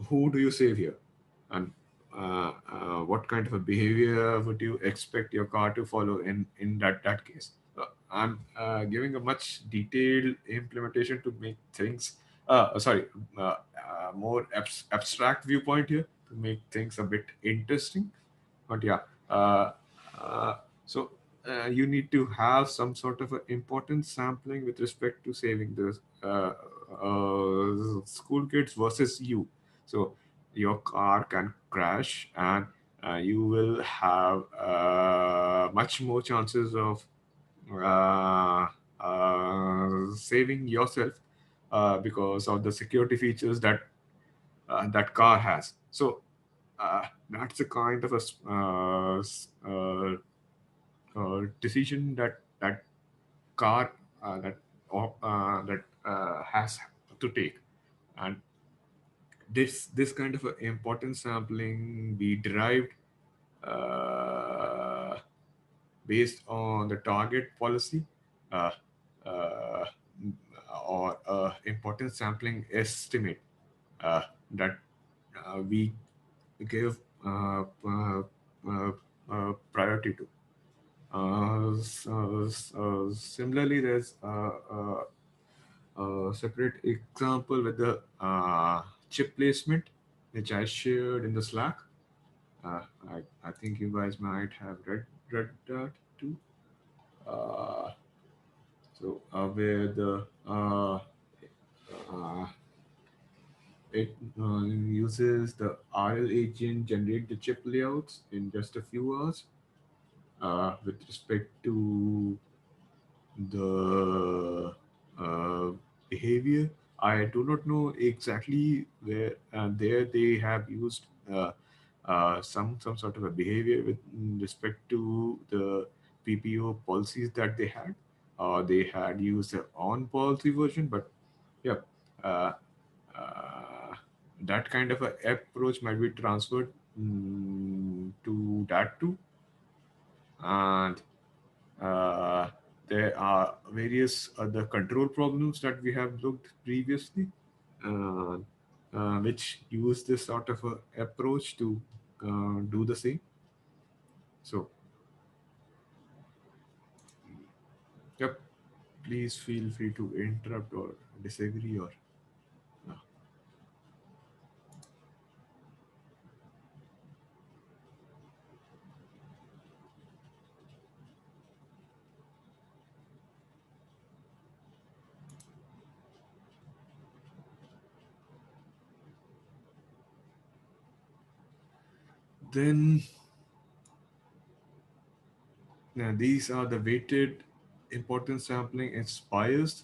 S1: who do you save here? And what kind of a behavior would you expect your car to follow in that case? I'm giving a much detailed implementation to make things sorry more abstract viewpoint here to make things a bit interesting. But yeah, uh, uh, so you need to have some sort of a importance sampling with respect to saving the school kids versus you. So your car can crash, and you will have much more chances of uh, saving yourself because of the security features that car has. So that's a kind of a decision that car that has to take. And this kind of a importance sampling be derived uh, based on the target policy, uh, uh, or importance sampling estimate uh, that we give priority to. Similarly, there's a separate example with the chip placement, which I shared in the Slack. Uh, I think you guys might have read that too. Uh, where the uh, it uses the RL agent generate the chip layouts in just a few hours with respect to the behavior. I do not know exactly where there they have used some sort of a behavior with respect to the PPO policies that they had. They had used their own policy version, but yeah, uh, uh, that kind of a approach might be transferred to that too. And uh, there are various other control problems that we have looked previously, uh, which use this sort of a approach to do the same. So, yep, please feel free to interrupt or disagree or. Uh, Then these are the weighted importance sampling. It's biased.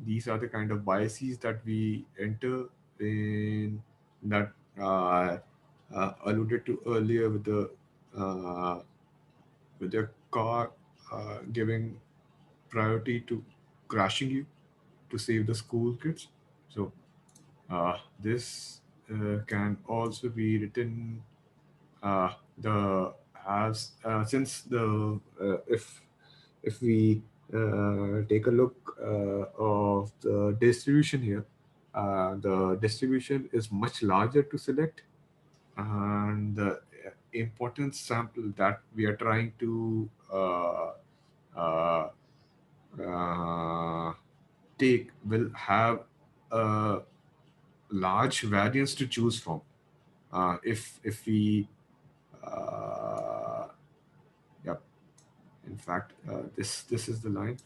S1: These are the kind of biases that we enter in, that uh, alluded to earlier uh, with the car giving priority to crashing you to save the school kids. So this can also be written uh, the as since the if we take a look of the distribution here, the distribution is much larger to select, and the importance sample that we are trying to uh, uh, take will have a large variance to choose from. If we yeah, in fact, this is the line.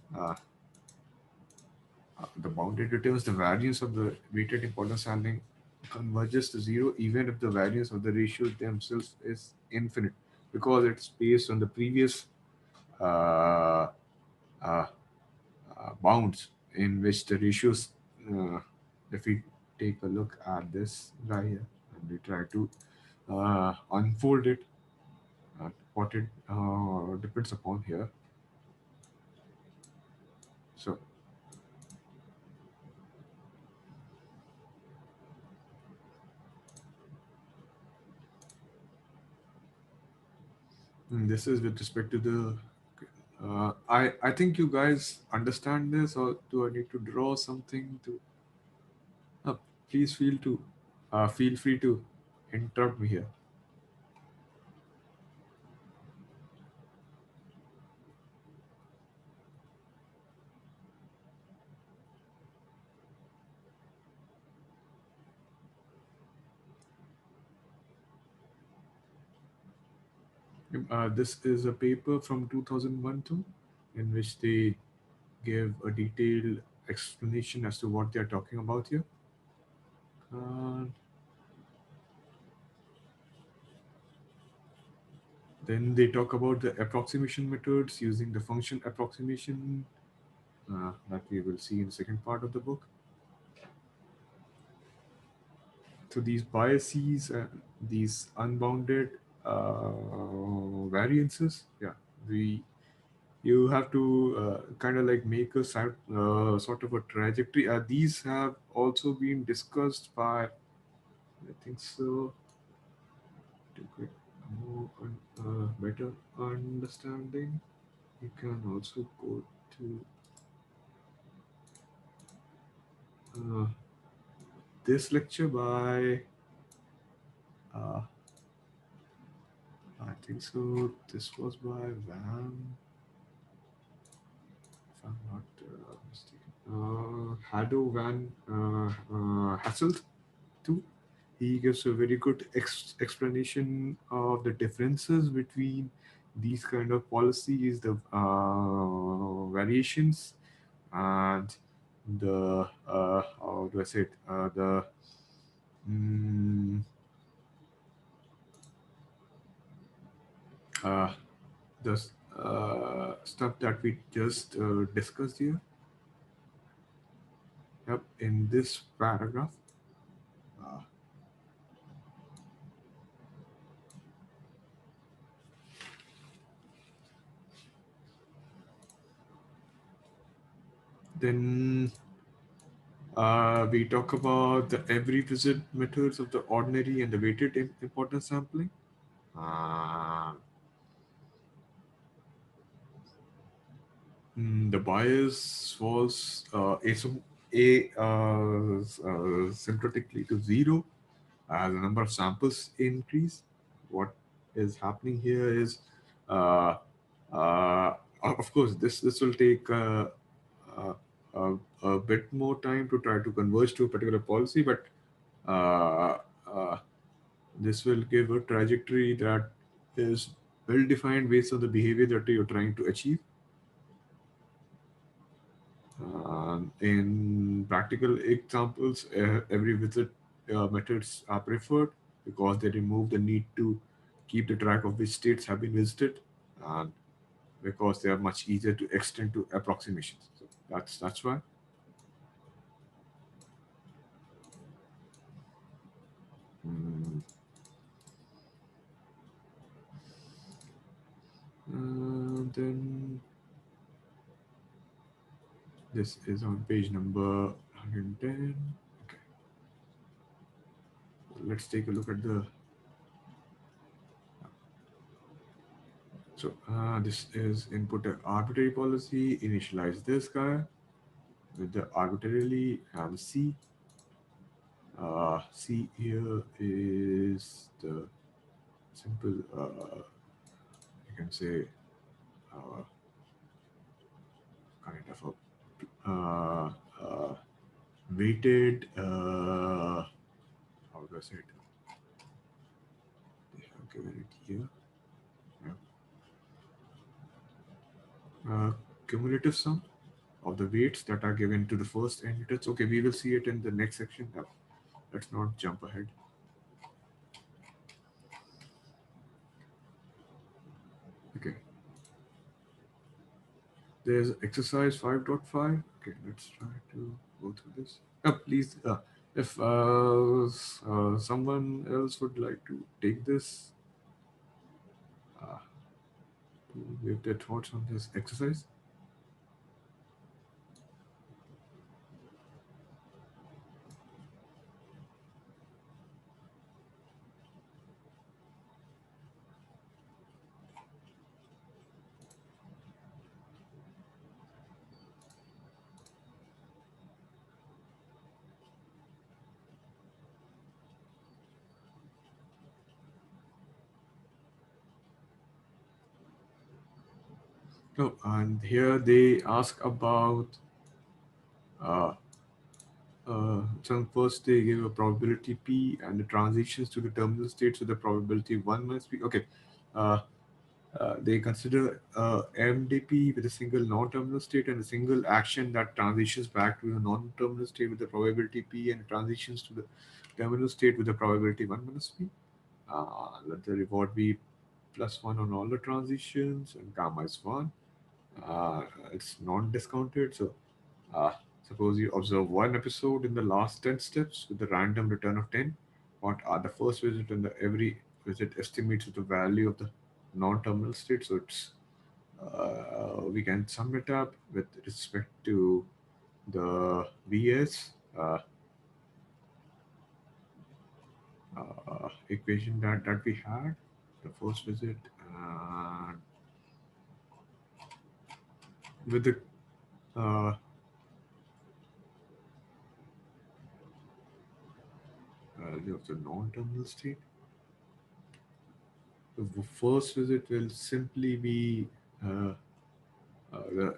S1: The bounded returns the variance of the weighted importance sampling converges to zero even if the variance of the ratios themselves is infinite, because it's based on the previous uh, uh, bounds in which the ratios. If we take a look at this guy here and we try to unfold it, what it depends upon here. So this is with respect to the. I think you guys understand this, or do I need to draw something to? Uh, Please feel free to interrupt me here. This is a paper from 2001 too, in which they give a detailed explanation as to what they are talking about here. Uh, then they talk about the approximation methods using the function approximation that we will see in the second part of the book. So these biases and these unbounded variances, yeah, we you have to kind of like make a sort of a trajectory. These have also been discussed by, I think so, to get more better understanding. You can also go to uh, this lecture by, uh, I think so, this was by Van, if I'm not mistaken, Hado Van Hasselt too. He gives a very good explanation of the differences between these kind of policies, the variations, and the how do I say it? Mm, uh, the stuff that we just discussed here. Yep, in this paragraph. Uh, then we talk about the every visit methods of the ordinary and the weighted importance sampling. Uh, the bias was symptotically to zero as the number of samples increase. What is happening here is, uh, of course, this will take uh, a bit more time to try to converge to a particular policy, but uh, uh, this will give a trajectory that is well defined based on the behavior that you're trying to achieve. In practical examples, every visit methods are preferred. because they remove the need to keep the track of which states have been visited, and because they are much easier to extend to approximations. So that's why. Mm, then this is on page number 110. Okay, let's take a look at the. So this is input an arbitrary policy. Initialize this guy with the arbitrarily have C. C here is the simple. You can say uh, kind of a weighted. How do I say it? They have given it here. Yeah. Cumulative sum of the weights that are given to the first n units. Okay, we will see it in the next section. Let's not jump ahead. Okay, there's exercise 5.5. Okay, let's try to go through this. Please, if someone else would like to take this, uh, to give their thoughts on this exercise. No, and here they ask about uh, so first they give a probability p and the transitions to the terminal states with the probability 1 minus p. Okay, uh, they consider MDP with a single non-terminal state and a single action that transitions back to the non-terminal state with the probability p and transitions to the terminal state with the probability 1 minus p. Let the reward be +1 on all the transitions and gamma is 1. Uh, it's non-discounted. So uh, suppose you observe one episode in the last 10 steps with the random return of 10. What are the first visit and the every visit estimates with the value of the non-terminal state? So it's we can sum it up with respect to the VS equation that we had, the first visit, and with the uh, value of the non-terminal state. The first visit will simply be the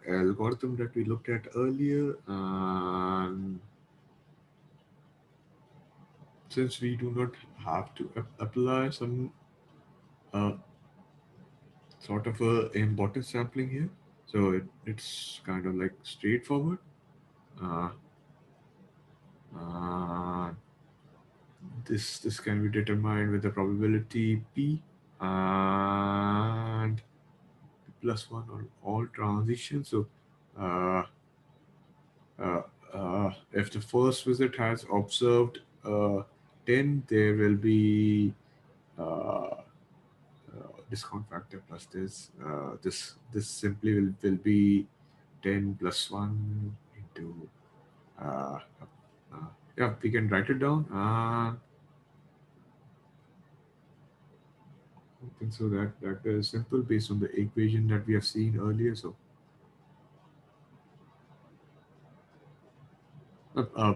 S1: algorithm that we looked at earlier, and since we do not have to apply some uh, sort of a importance sampling here, so it's kind of like straightforward. Uh, uh, this can be determined with the probability p and +1 on all transitions. So uh, uh, if the first visit has observed 10, there will be discount factor plus this. This simply will be 10 plus 1 into. Uh, yeah, we can write it down. I think so that is simple based on the equation that we have seen earlier. So uh,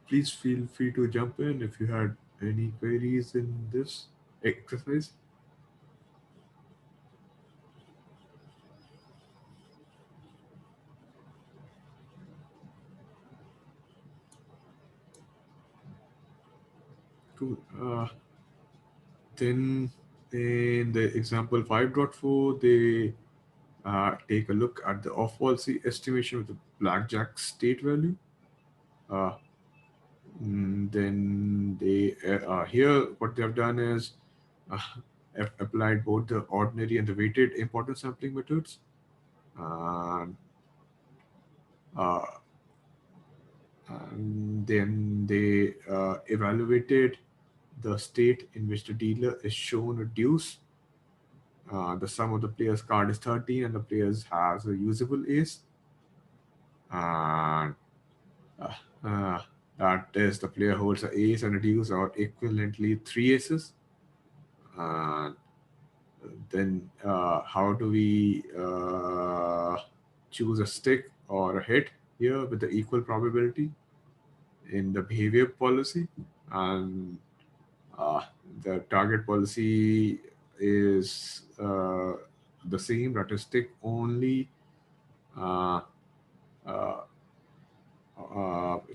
S1: please feel free to jump in if you had any queries in this exercise. Cool. Then in the example 5.4, they take a look at the off-policy estimation with the blackjack state value. Uh, Then they here what they have done is uh, applied both the ordinary and the weighted importance sampling methods. And, uh, and then they evaluated the state in which the dealer is shown a deuce. The sum of the player's card is 13 and the player has a usable ace. And uh, that is the player holds an ace and a deuce or equivalently 3 aces. And then how do we choose a stick or a hit here with the equal probability in the behavior policy? And uh, the target policy is the same, that is stick only uh, uh,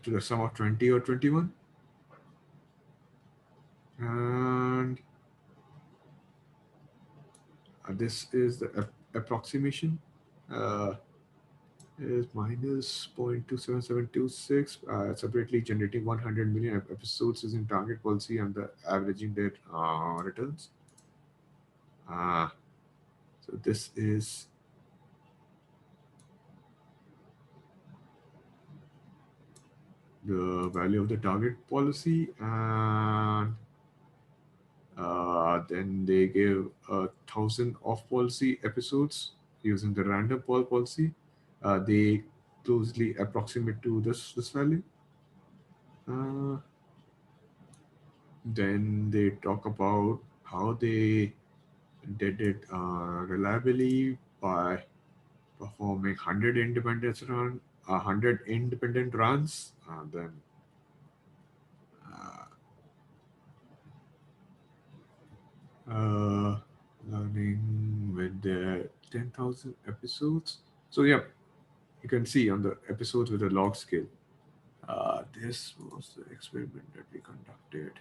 S1: to the sum of 20 or 21. And this is the approximation. Is minus 0.27726, separately generating 100 million episodes using target policy and the averaging their returns. So this is the value of the target policy, and then they give 1,000 off policy episodes using the random policy. They closely approximate to this value. Then they talk about how they did it reliably by performing 100 independent runs, then learning with the 10,000 episodes. So yeah, you can see on the episodes with the log scale. This was the experiment that we conducted.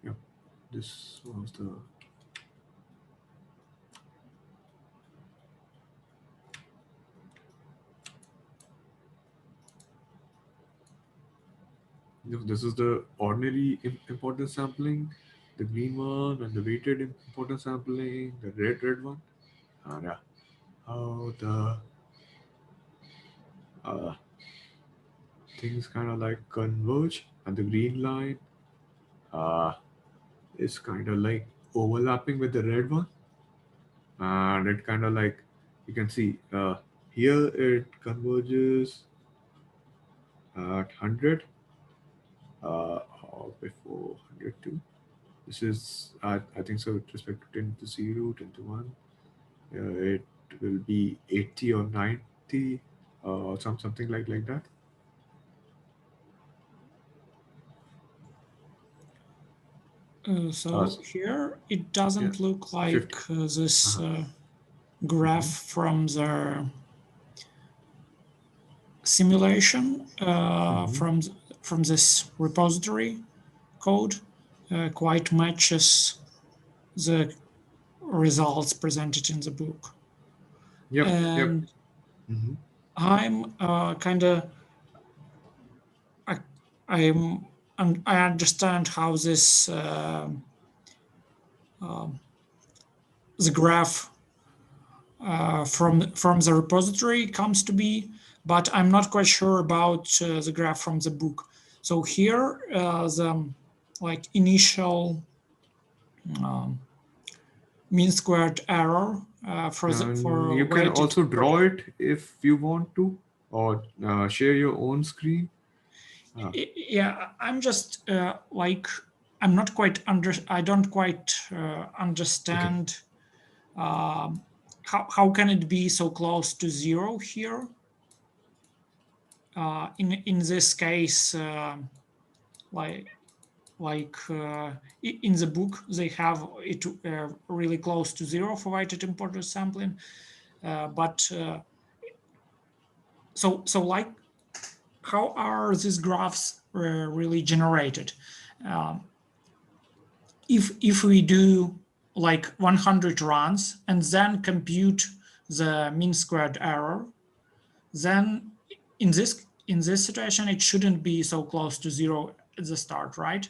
S1: Yeah, this was the this is the ordinary importance sampling, the green one, and the weighted importance sampling, the red one. And yeah, how the uh, things kind of like converge, and the green line uh, is kind of like overlapping with the red one, and it kind of like you can see here it converges at 100 or before 102. This is I think so with respect to 10 to 0, 10 to 1. It will be 80 or 90 or something like that.
S2: So here it doesn't look like this graph from the simulation from this repository code quite matches the results presented in the book.
S1: Yep.
S2: And I'm kind of I understand how this the graph from the repository comes to be, but I'm not quite sure about the graph from the book. So here the like initial mean squared error for
S1: you can
S2: weighted
S1: also draw it if you want to, or share your own screen.
S2: Yeah, I'm just like I'm not quite I don't quite understand how can it be so close to 0 here? In this case, like in the book they have it really close to 0 for weighted importance sampling, but so like how are these graphs really generated? If we do like 100 runs and then compute the mean squared error, then in this situation it shouldn't be so close to zero at the start, right?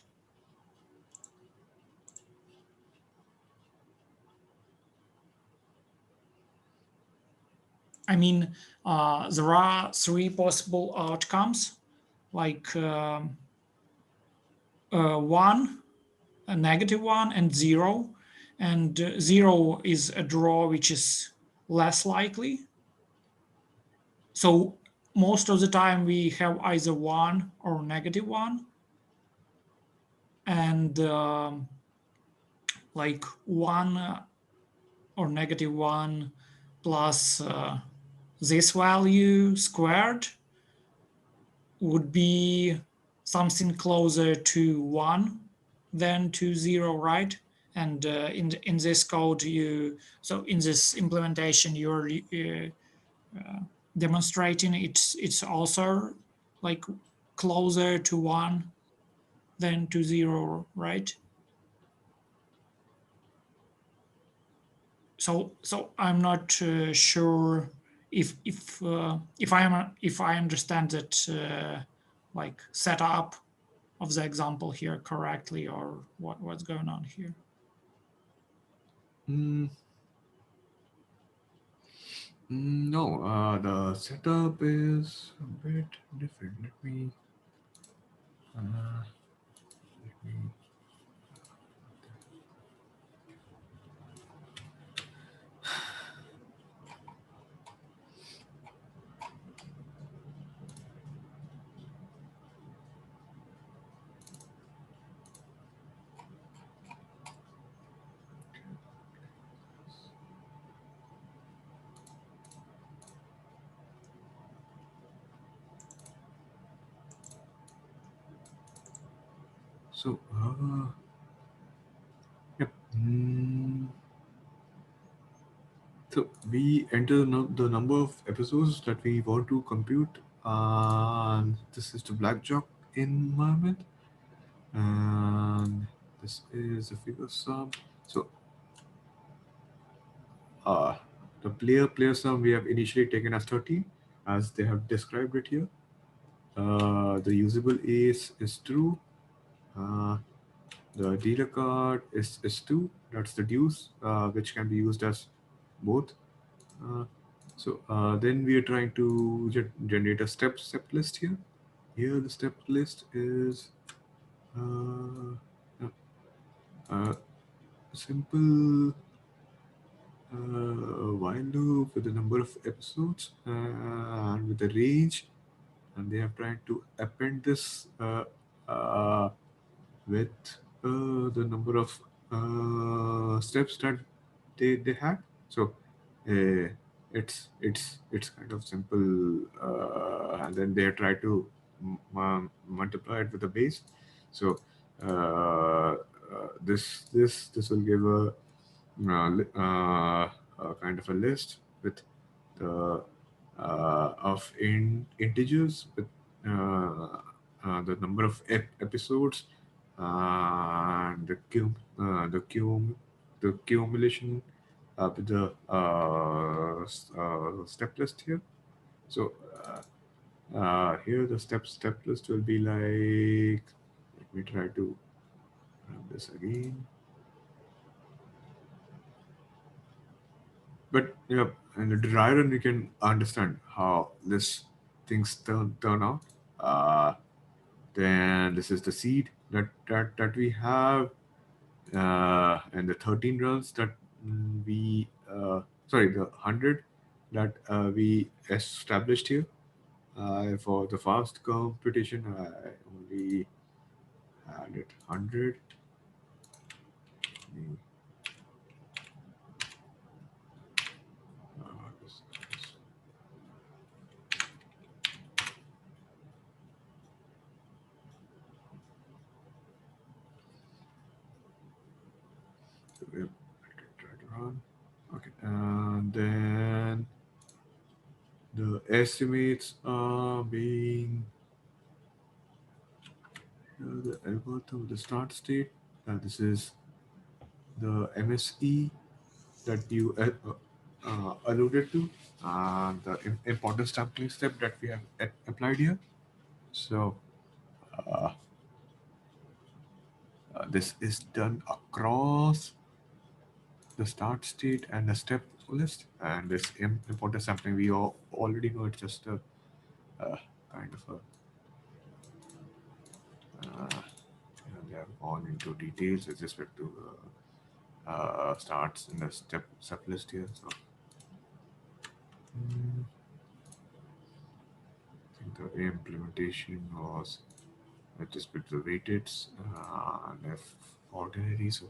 S2: I mean, there are three possible outcomes, like one, a negative one, and zero. And zero is a draw which is less likely. So most of the time we have either one or negative one. And like one or negative one plus this value squared would be something closer to 1 than to 0, right? And in this code, so in this implementation, you're demonstrating it's also like closer to 1 than to 0, right? So I'm not sure if I understand that like setup of the example here correctly, or what's going on here.
S1: Mm, no, the setup is a bit different. Let me. So, yep. So we enter the number of episodes that we want to compute, and this is the blackjack environment, and this is the figure sum. So, uh, the player sum we have initially taken as 30, as they have described it here. The usable ace is true. Uh, the dealer card is 2. That's the deuce, which can be used as both. Uh, so then we are trying to generate a step list here. Here the step list is uh, a simple while loop with the number of episodes and with the range, and they are trying to append this uh, with the number of steps that they had. So uh, it's kind of simple, and then they try to multiply it with the base. So this will give a kind of a list with the of integers with the number of episodes and the accumulation with the step list here. So here the step list will be like, let me try to run this again. But yeah, in the dry run, you can understand how this things turn out. Then this is the seed that we have, and the 13 runs that we sorry, the 100 that we established here. For the fast computation, I only had it 100. This is try to run. Okay, and then the estimates are being the algorithm, the start state. This is the MSE that you alluded to, the important sampling step that we have applied here. So this is done across the start state and the step list, and this important sampling we all already know. It's just a kind of a they have gone into details with respect to starts in the step list here. So I think the implementation was with respect to weighted and F ordinary. So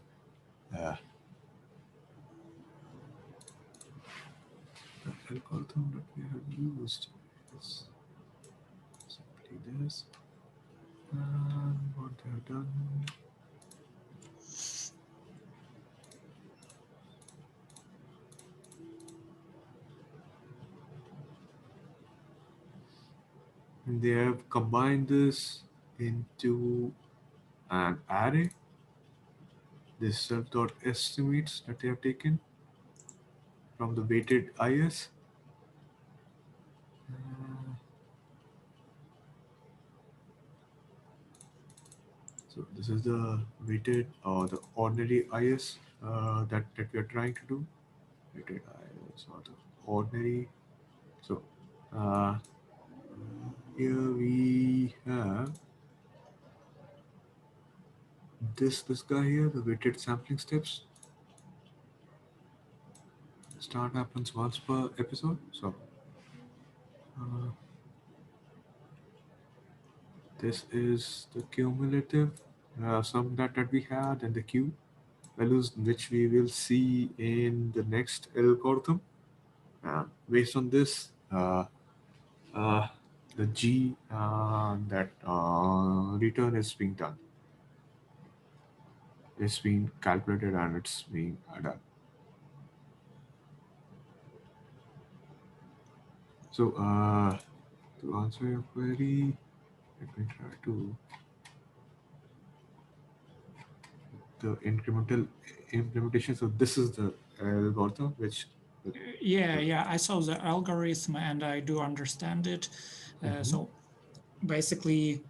S1: the algorithm that we have used is simply this. And what they have done. They have combined this into an array, this self.estimates that they have taken from the weighted IS. So this is the weighted or the ordinary IS that we are trying to do. Weighted IS or the ordinary. So here we have this guy here, the weighted sampling steps. Start happens once per episode. So this is the cumulative sum that we had and the Q values which we will see in the next algorithm. Based on this, the G that return is being done. It's being calculated and it's being done. So to answer your query, let me try to the incremental implementation. So this is the algorithm which
S2: Yeah, I saw the algorithm and I do understand it. So basically,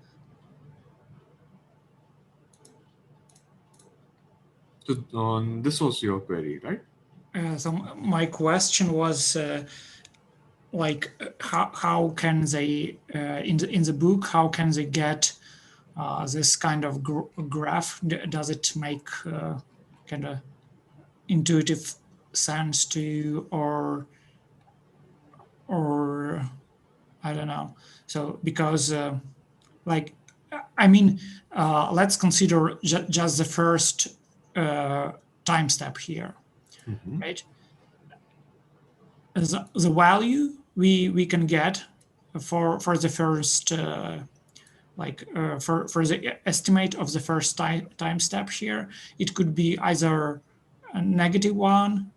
S1: so this was your query, right?
S2: so my question was like how can they in the book, how can they get this kind of graph? Does it make kind of intuitive sense to you, or I don't know? So because like I mean, let's consider just the first time step here, right? The value we can get for the first for the estimate of the first time step here, it could be either a -1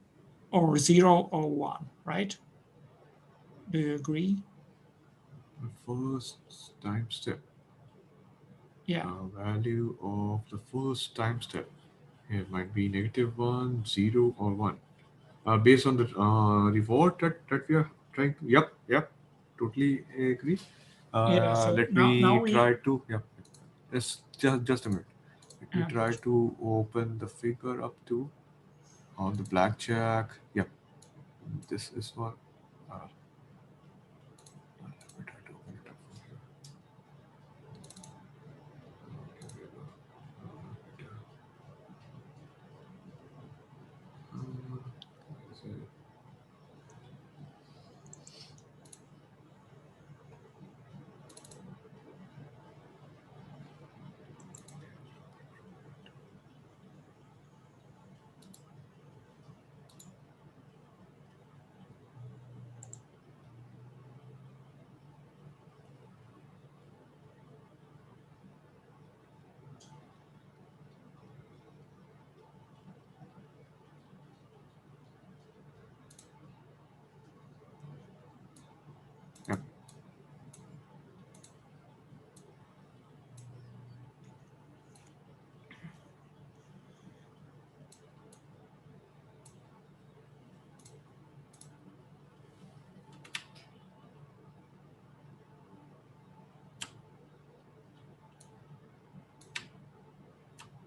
S2: or 0 or 1, right? Do you agree?
S1: The first time step.
S2: Yeah.
S1: Value of the first time step. It might be -1, 0, or 1. Based on the reward that we are trying to. Yep, totally agree.
S2: Yeah, so
S1: Let
S2: now
S1: me
S2: we
S1: try to. Yep, just a minute. Let me
S2: yeah,
S1: try to open the figure up to on the blackjack. Yep, this is one. Let me try to open it up from here. Okay, here we go. Is it-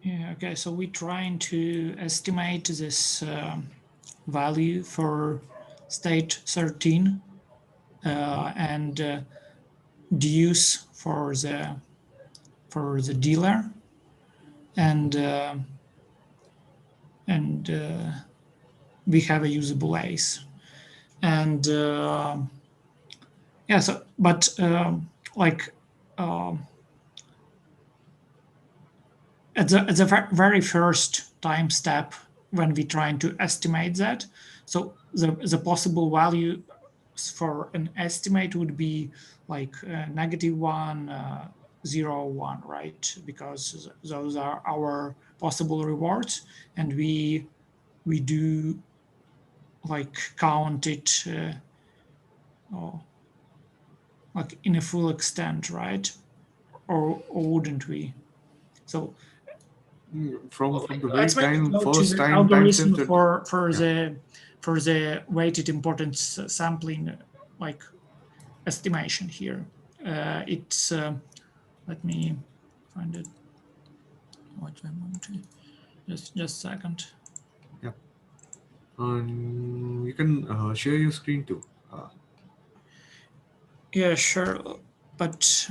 S2: Yeah, okay, so we're trying to estimate this value for state 13 and dues for the dealer, and we have a usable ace, and yeah, so but like um, at the very first time step when we trying to estimate that, so the possible value for an estimate would be like -1 0 1, right? Because those are our possible rewards, and we do like count it oh, like in a full extent, right? Or wouldn't we? So
S1: From the very
S2: let's maybe
S1: time
S2: go to
S1: first
S2: the
S1: time
S2: algorithm
S1: since that. Yeah.
S2: for the weighted importance sampling like estimation here. It's let me find it. What I want to just a second.
S1: Yeah. And you can share your screen too.
S2: Yeah, sure, but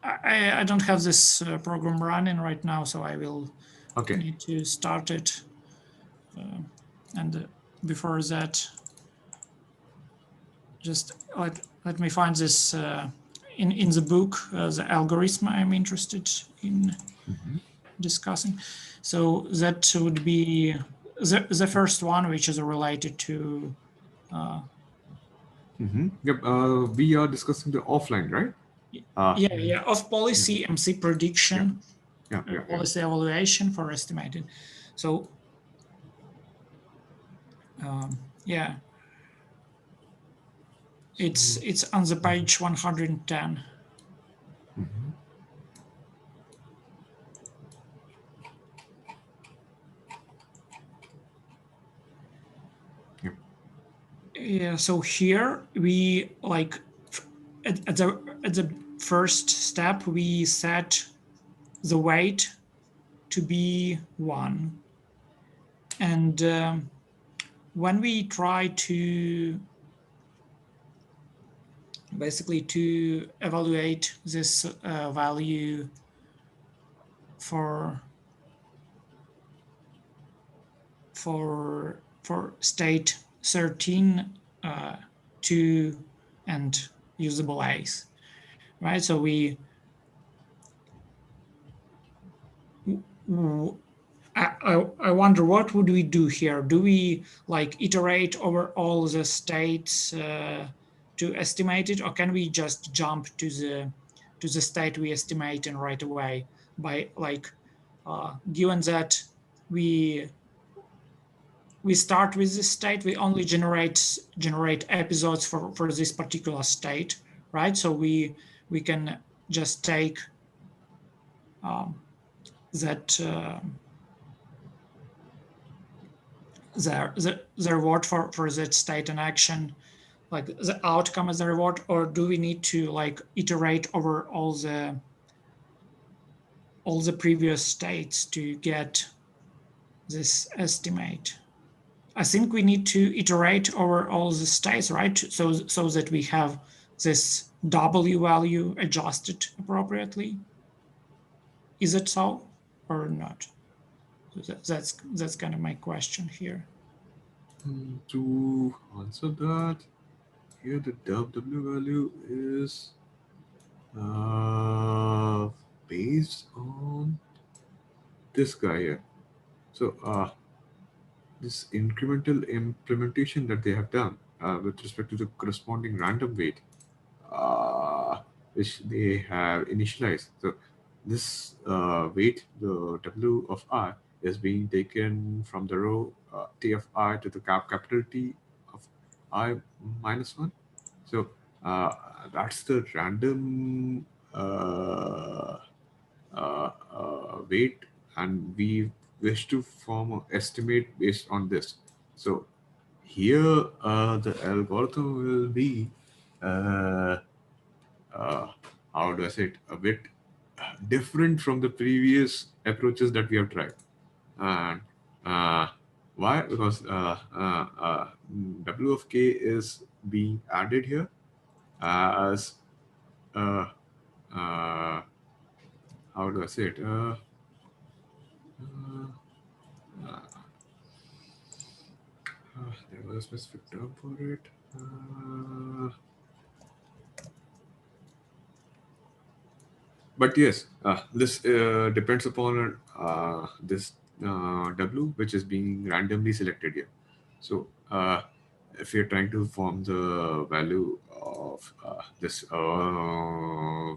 S2: I don't have this program running right now, so I will
S1: Okay.
S2: need to start it. And before that, just let me find this in the book, the algorithm I'm interested in discussing. So that would be the first one, which is related to
S1: Yep. We are discussing the offline, right? Uh,
S2: yeah of
S1: yeah.
S2: policy MC
S1: Yeah.
S2: prediction,
S1: Yeah. Yeah. Yeah.
S2: policy evaluation for estimated. So yeah,
S1: So,
S2: it's on the page 110.
S1: yeah.
S2: Yeah, so here we like at the first step we set the weight to be 1, and when we try to basically to evaluate this value for for state 13 2 and usable ace, right? So we I wonder what would we do here? Do we like iterate over all the states to estimate it, or can we just jump to the state we estimate and right away by like given that we we start with this state, we only generate episodes for this particular state, right? So we can just take that the reward for that state and action, like the outcome as the reward, or do we need to like iterate over all the previous states to get this estimate? I think we need to iterate over all the states, right? So that we have this W value adjusted appropriately. Is it so or not? So that's kind of my question here.
S1: To answer that, here the W value is uh, based on this guy here. So this incremental implementation that they have done with respect to the corresponding random weight, uh, which they have initialized. So this weight, the W of I, is being taken from the row T of I to the capital T of I minus 1. So uh, that's the random weight, and we wish to form an estimate based on this. So here the algorithm will be uh, uh, how do I say it, a bit different from the previous approaches that we have tried. And uh, why? Because W of k is being added here as uh, uh, how do I say it? Uh, there was a specific term for it. But yes, this depends upon this W, which is being randomly selected here. So if you're trying to form the value of this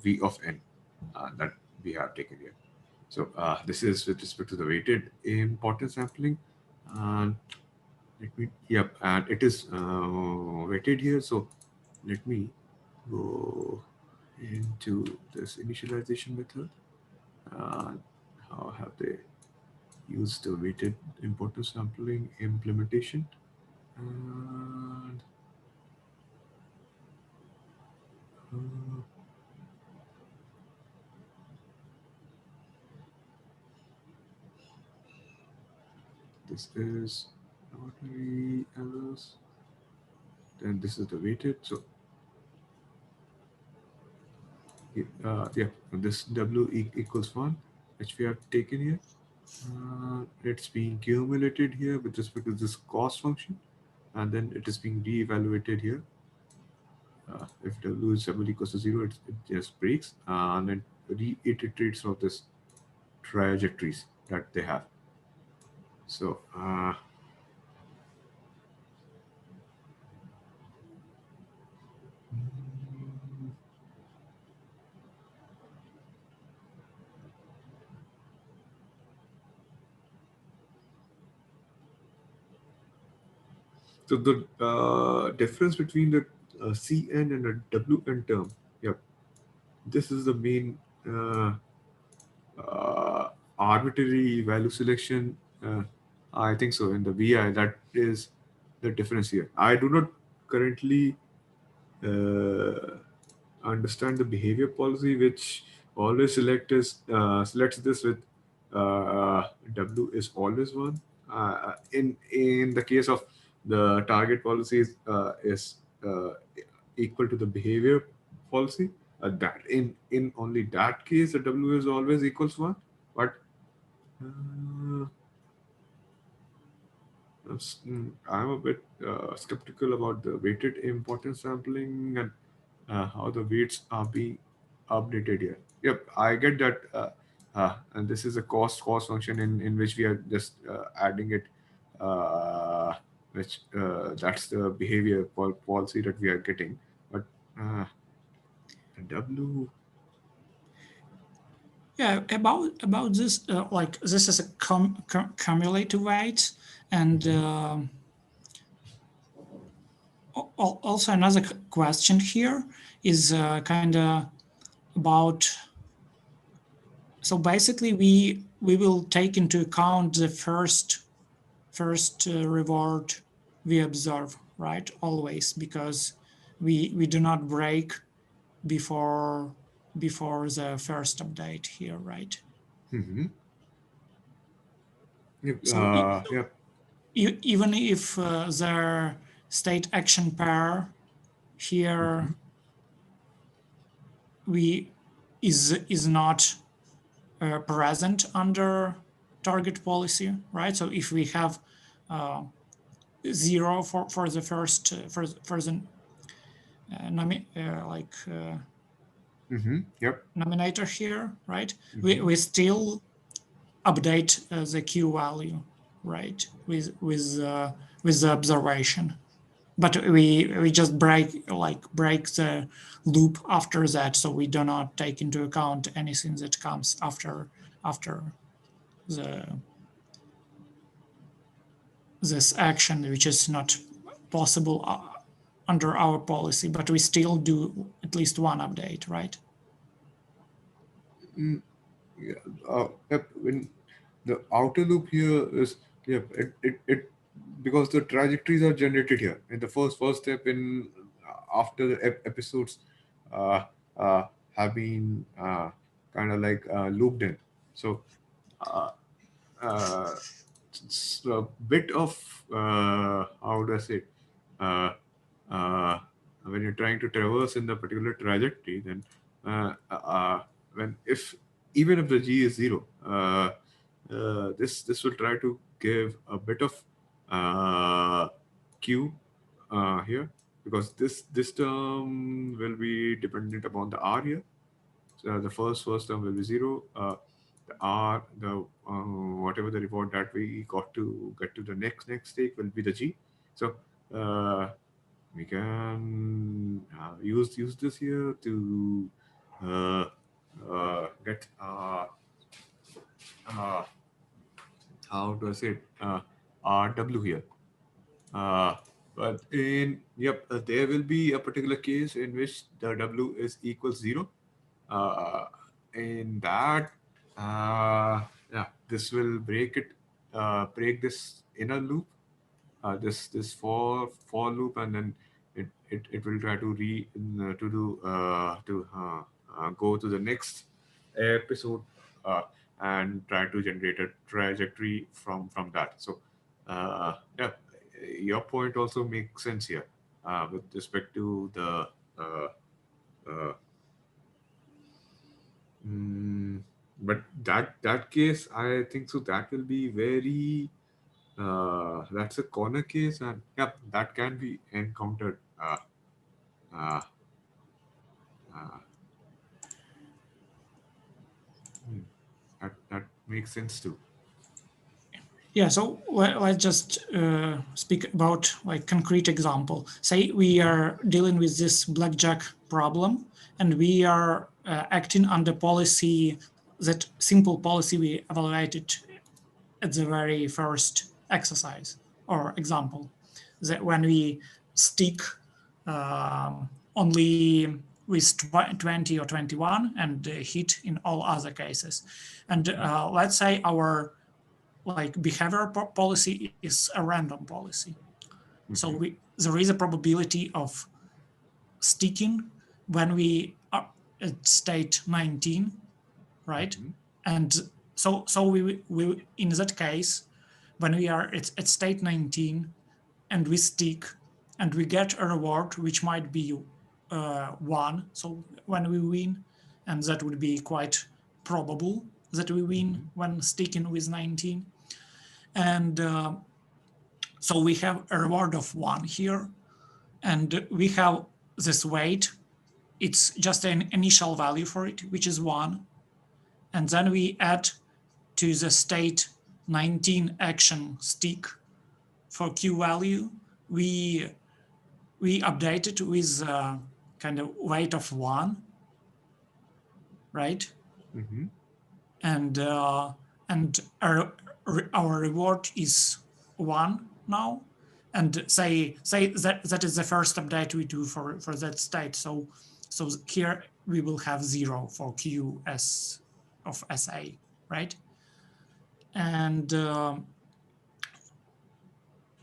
S1: V of n that we have taken here. So this is with respect to the weighted importance sampling. And let me, yep, and it is weighted here. So let me go into this initialization method. Uh, how have they used the weighted importance sampling implementation? And uh, this is ordinary errors. Then this is the weighted. So yeah, this W equals 1, which we have taken here. It's being cumulated here with respect to this cost function, and then it is being re-evaluated here. If W is equals to 0, it just breaks and then reiterates of this trajectories that they have. So so the difference between the Cn and the Wn term, yep, this is the main uh, uh, arbitrary value selection. Uh, I think so. In the VI, that is the difference here. I do not currently understand the behavior policy, which always selects this with W is always one. In the case of the target policies is equal to the behavior policy. That in only that case, the W is always equals one. But uh, I'm a bit skeptical about the weighted importance sampling and how the weights are being updated here. Yep, I get that. And this is a cost function in which we are just adding it, uh, which that's the behavior policy that we are getting. But the W.
S2: Yeah, about this, like this is a cumulative weight, and also another question here is kind of about. So basically, we will take into account the first reward we observe, right? Always, because we do not break before the first update here, right?
S1: Mm-hmm. Yep.
S2: So
S1: Yep.
S2: even if the state action pair
S1: Mm-hmm.
S2: here we is not present under target policy, right? So if we have uh, 0 for the first for the like
S1: Mm-hmm. Yep.
S2: nominator here, right?
S1: Mm-hmm.
S2: We still update the Q value, right? With the observation, but we just break the loop after that, so we do not take into account anything that comes after the this action, which is not possible under our policy, but we still do at least one update, right?
S1: Yeah. Yep. When the outer loop here is, yep, it because the trajectories are generated here in the first step in after the episodes uh, uh, have been kind of like looped in. So uh, it's a bit of how do I say it? Uh, uh, when you're trying to traverse in the particular trajectory, then when if even if the g is zero, this will try to give a bit of q here, because this term will be dependent upon the r here. So the first term will be zero. The r, the whatever the reward that we got to get to the next stake will be the g. So uh, we can use this here to uh, get uh, how do I say it? RW here. Uh, but in yep, there will be a particular case in which the W is equals zero. Uh, in that, yeah, this will break this inner loop, this for loop, and then it will try to to do go to the next episode uh, and try to generate a trajectory from that. So yeah, your point also makes sense here with respect to the uh, uh, mm, but that case, I think so that will be very that's a corner case, and yeah, that can be encountered. Uh, uh, hmm, that makes sense too.
S2: Yeah, so let's just speak about like concrete example. Say we are dealing with this blackjack problem, and we are acting under policy, that simple policy we evaluated at the very first exercise or example, that when we stick only with 20 or 21 and hit in all other cases. And let's say our like behavior policy is a random policy. So
S1: Mm-hmm.
S2: there is a probability of sticking when we are at state 19, right?
S1: Mm-hmm.
S2: And so we in that case, when we are at state 19 and we stick and we get a reward which might be one, so when we win, and that would be quite probable that we win
S1: Mm-hmm.
S2: when sticking with 19. And so we have a reward of one here, and we have this weight. It's just an initial value for it, which is one. And then we add to the state 19 action stick for Q value. We we update it with kind of weight of one, right?
S1: Mm-hmm.
S2: And our reward is one now. And say that is the first update we do for that state. So here we will have zero for QS of SA, right? And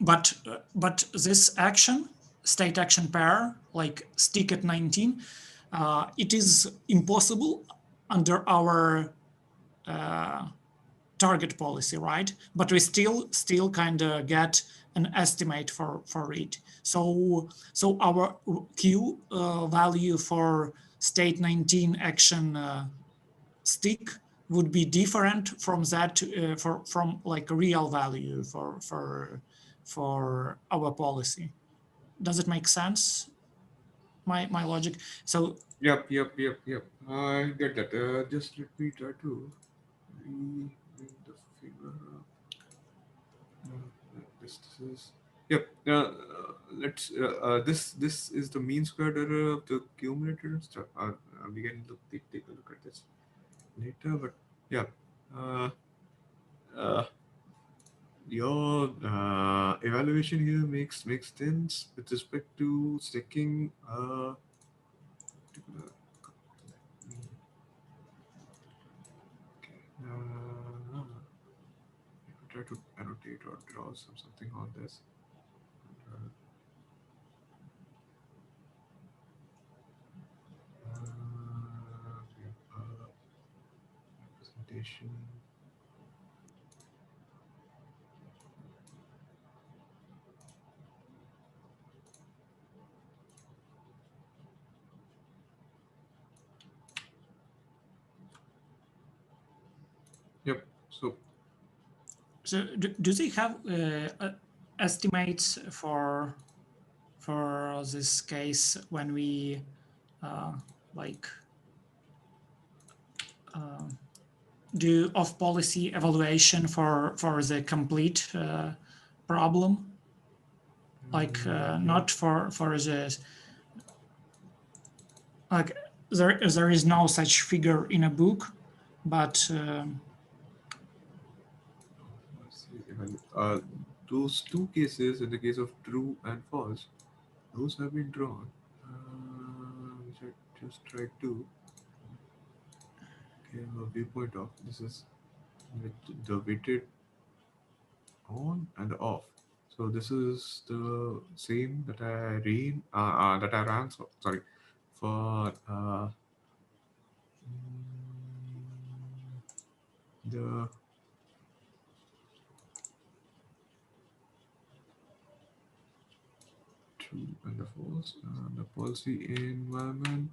S2: but this action, state action pair, like stick at 19, it is impossible under our target policy, right? But we still kind of get an estimate for it. So our Q value for state 19 action stick would be different from that from like a real value for our policy. Does it make sense? My logic. So
S1: Yep. I get that. Just let me try to bring the figure up. This is yep. This is the mean squared error of the cumulative stuff. We can take a look at this later, but yeah. Uh, uh, your evaluation here makes sense with respect to sticking particular. Uh, try to annotate or draw something on this. Yep.
S2: So do they have estimates for this case when we like do off-policy evaluation for the complete problem? Like not for the like there is no such figure in a book, but
S1: Let's see. Those two cases, in the case of true and false, those have been drawn. Which I just tried to give a viewpoint of. This is with the weighted on and off. So this is the same that I ran. Sorry, for the true and the false and the policy environment.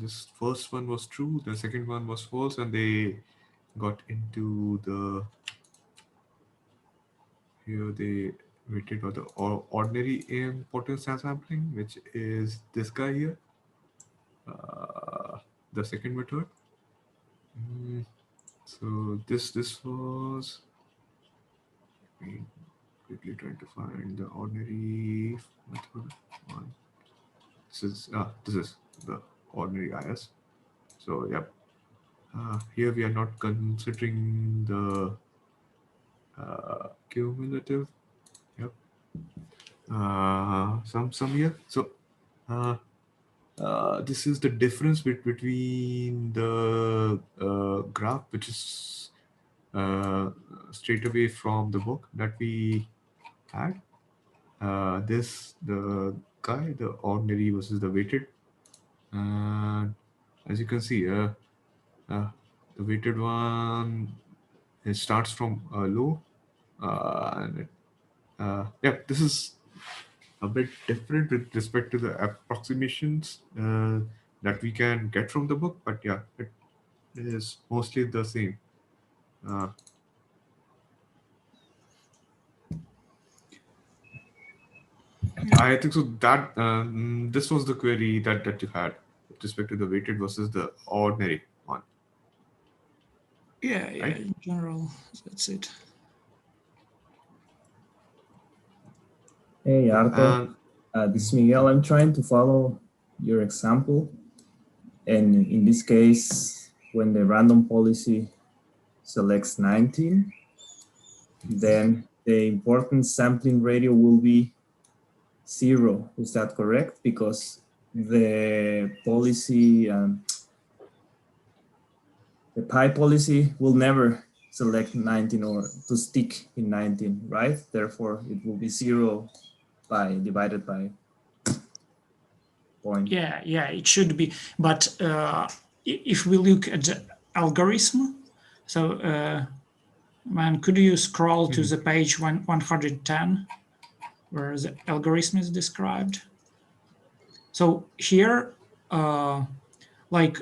S1: This first one was true, the second one was false, and they got into the here they waited for the ordinary importance sampling, which is this guy here, the second method. So this was quickly trying to find the ordinary method one. This is the ordinary IS. So yep. Here we are not considering the cumulative. Yep. Some here. So this is the difference between the graph, which is straight away from the book that we had. The guy, the ordinary versus the weighted. And as you can see, the weighted one, it starts from low. Yeah, this is a bit different with respect to the approximations that we can get from the book, but yeah, it is mostly the same. I think so that this was the query that you had with respect to the weighted versus the ordinary one.
S2: yeah,
S1: Right?
S2: in general, that's it.
S4: Hey, Arthur. This is Miguel. I'm trying to follow your example. And in this case, when the random policy selects 19, then the importance sampling radio will be 0. Is that correct? Because the policy, the pi policy will never select 19 or to stick in 19, right? Therefore, it will be 0 divided by point.
S2: Yeah, it should be. But if we look at the algorithm, so man, could you scroll to the page 110 where the algorithm is described? So here, like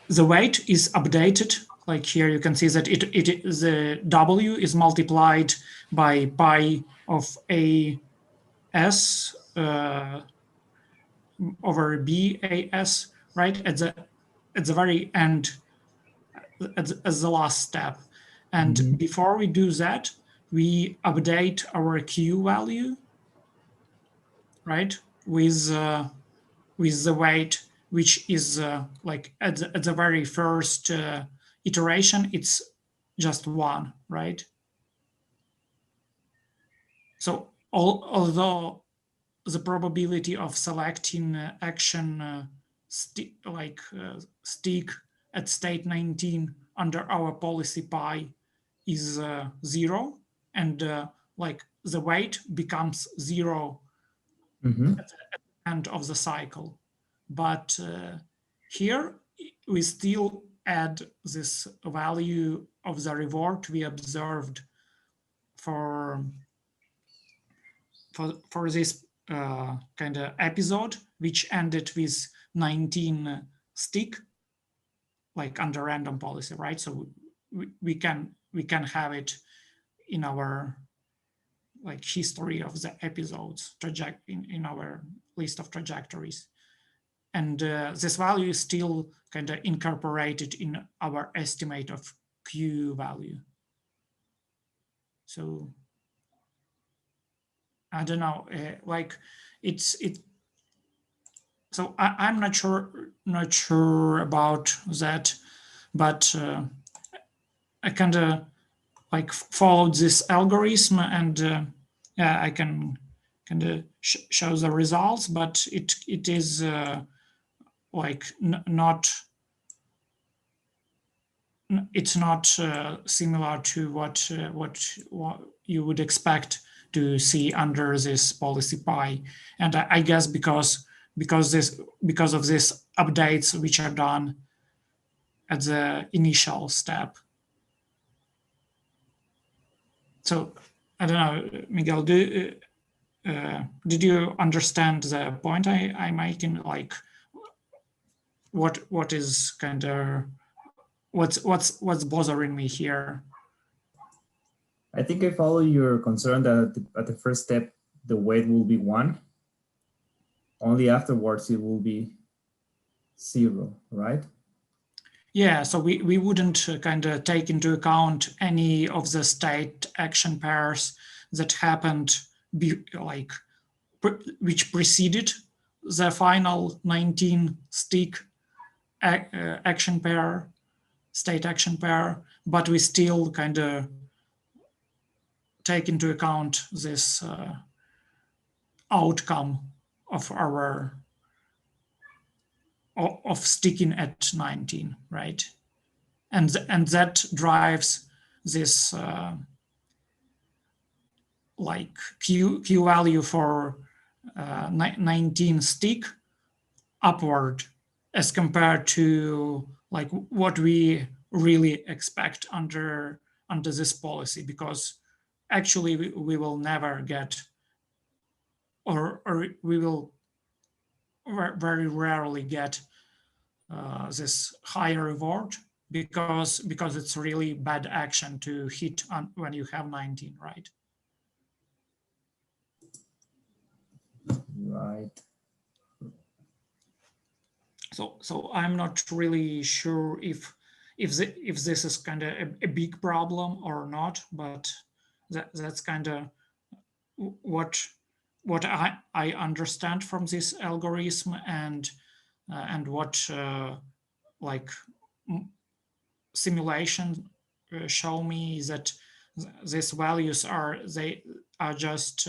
S2: the weight is updated. Like here you can see that the W is multiplied by pi of AS over BAS, right? At the very end, as the last step. And before we do that, we update our Q value, right? With the weight, which is like at the very first iteration, it's just 1, right? So although the probability of selecting action stick at state 19 under our policy pi is 0, and like the weight becomes 0 at the end of the cycle. But here we still add this value of the reward we observed for this kind of episode, which ended with 19 stick, like under random policy, right? So we can have it in our like history of the episodes in our list of trajectories. And this value is still kind of incorporated in our estimate of Q value. So I don't know, like so I'm not sure about that, but I kind of like followed this algorithm, and yeah, I can kind of show the results, but it is like not, it's not similar to what you would expect to see under this policy pi. And I guess because of these updates which are done at the initial step. So I don't know, Miguel, did you understand the point I'm making? Like, what is kind of what's bothering me here?
S4: I think I follow your concern that at the first step, the weight will be 1. Only afterwards, it will be 0, right?
S2: Yeah, so we wouldn't kind of take into account any of the state action pairs that happened, which preceded the final 19 stick action pair, state action pair, but we still kind of take into account this outcome of our of sticking at 19, right? And that drives this like Q value for 19 stick upward as compared to like what we really expect under this policy, because actually we will never get, or we will very rarely get this higher reward, because it's really bad action to hit when you have 19, right?
S4: Right.
S2: So I'm not really sure if this is kind of a big problem or not, but that's kind of what I understand from this algorithm, and what like simulation show me that these values are just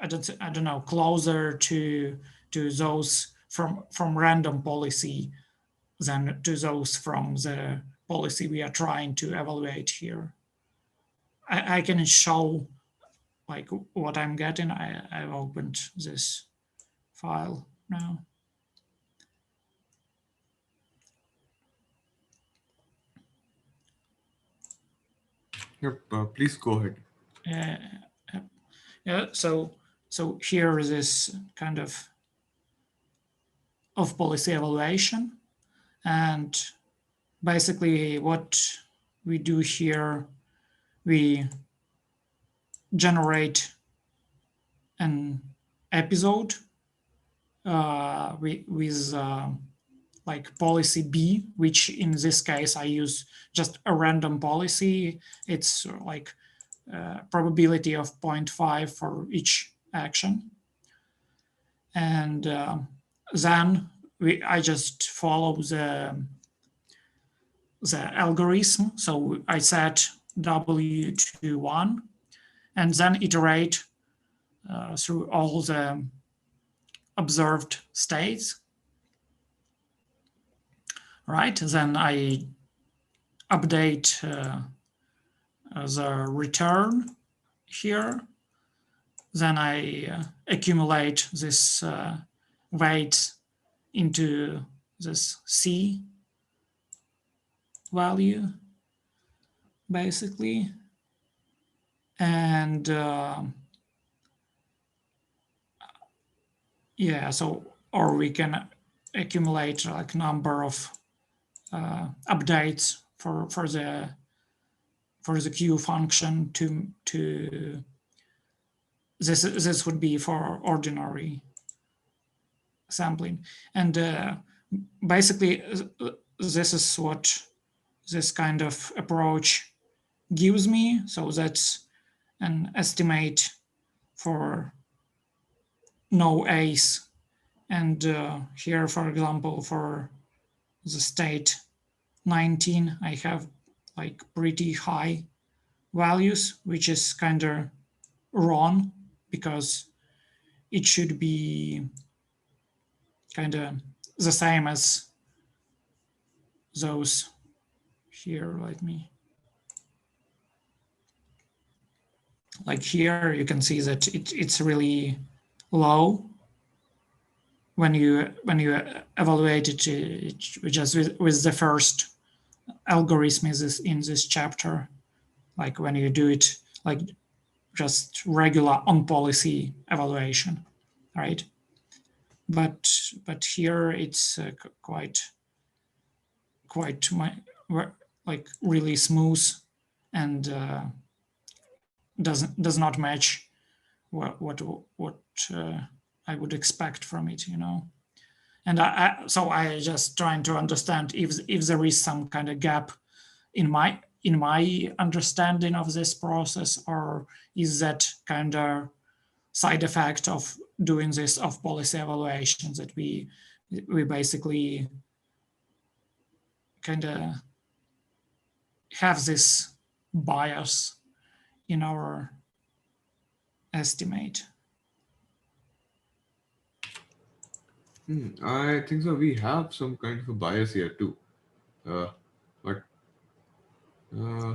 S2: I don't know, closer to those from random policy than to those from the policy we are trying to evaluate here. I can show like what I'm getting. I've opened this file now.
S1: Yep, please go ahead.
S2: Yeah, so here is this kind of policy evaluation, and basically what we do here, we generate an episode with like policy B, which in this case I use just a random policy. It's like probability of 0.5 for each action. And then I just follow the algorithm. So I set W to 1 and then iterate through all the observed states. Right, then I update the return here. Then I accumulate this weight into this C value, basically. And yeah, so, or we can accumulate like number of updates for the queue function to this would be for ordinary sampling. And basically this is what this kind of approach gives me. So that's an estimate for no A's. And here, for example, for the state 19, I have like pretty high values, which is kind of wrong because it should be kind of the same as those here. Let me, like here, you can see that it's really low when you evaluate it just with the first algorithm in this chapter, like when you do it like just regular on policy evaluation, right? But here it's quite like really smooth and does not match what I would expect from it, you know. And so I just trying to understand if there is some kind of gap in my understanding of this process, or is that kind of side effect of doing this of policy evaluations that we basically kind of have this bias in our estimate.
S1: I think so. We have some kind of a bias here too, but uh,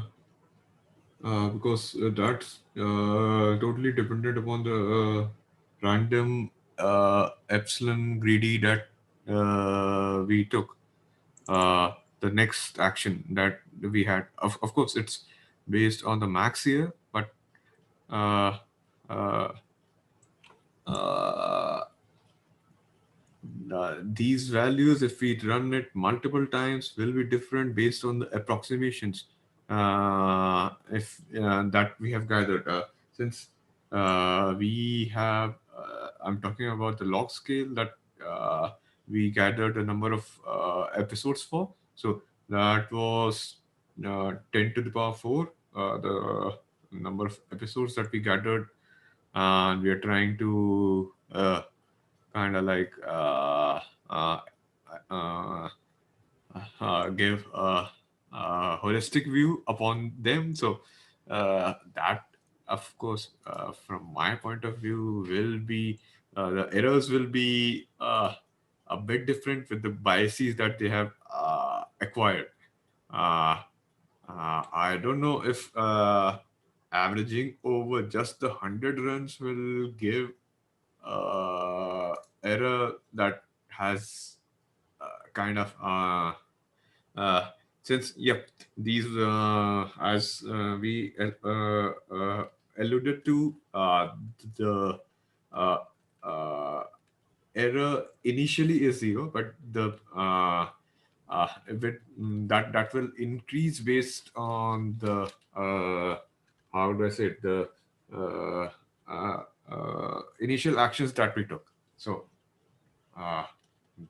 S1: because that's totally dependent upon the random epsilon greedy that we took. The next action that we had, of course, it's based on the max here, but uh, uh, uh, these values, if we run it multiple times, will be different based on the approximations if that we have gathered. Since we have, I'm talking about the log scale that we gathered a number of episodes for. So that was 10 to the power 4, the number of episodes that we gathered, and we are trying to kind of like uh, uh, give a holistic view upon them. So that, of course, from my point of view, will be the errors will be a bit different with the biases that they have acquired. Uh, I don't know if averaging over just the 100 runs will give error that has kind of uh, since yep, these as we alluded to, the uh, uh, error initially is 0, but the if it, that will increase based on the how do I say it, the uh, initial actions that we took. So uh,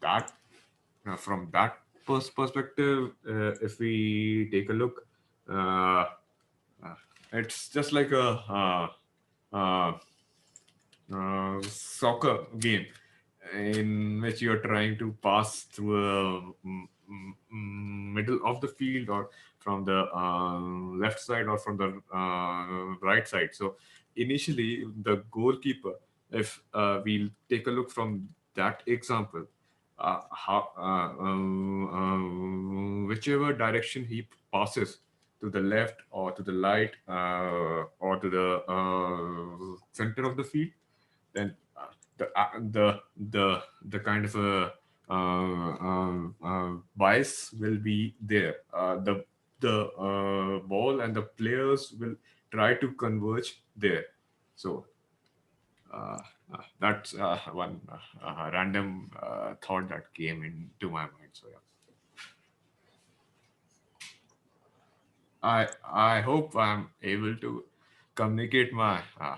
S1: that from that perspective, if we take a look, uh, uh, it's just like a uh, soccer game in which you're trying to pass through a middle of the field, or from the left side, or from the right side. So initially the goalkeeper, if we'll take a look from that example, whichever direction he passes, to the left or to the right, or to the center of the field, then the kind of a bias will be there. The ball and the players will try to converge there. So that's one random thought that came into my mind. So yeah, I hope I'm able to communicate my uh,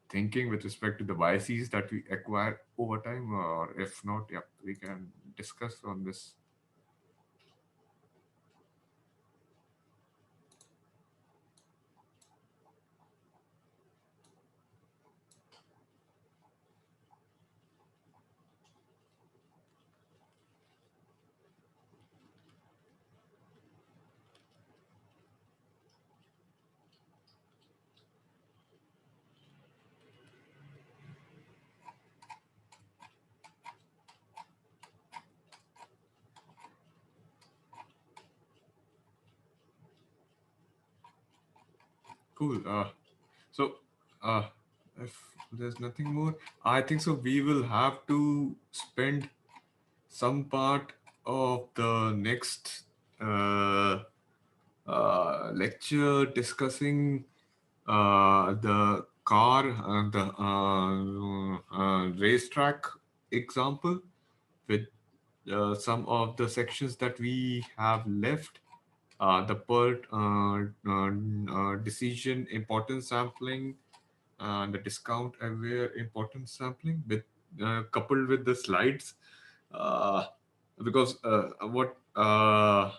S1: thinking with respect to the biases that we acquire over time, or if not, yeah, we can discuss on this. Cool. So, uh, if there's nothing more, I think so. We will have to spend some part of the next lecture discussing the car and the racetrack example with some of the sections that we have left. The PERT decision importance sampling and the discount aware importance sampling with coupled with the slides, uh, because what the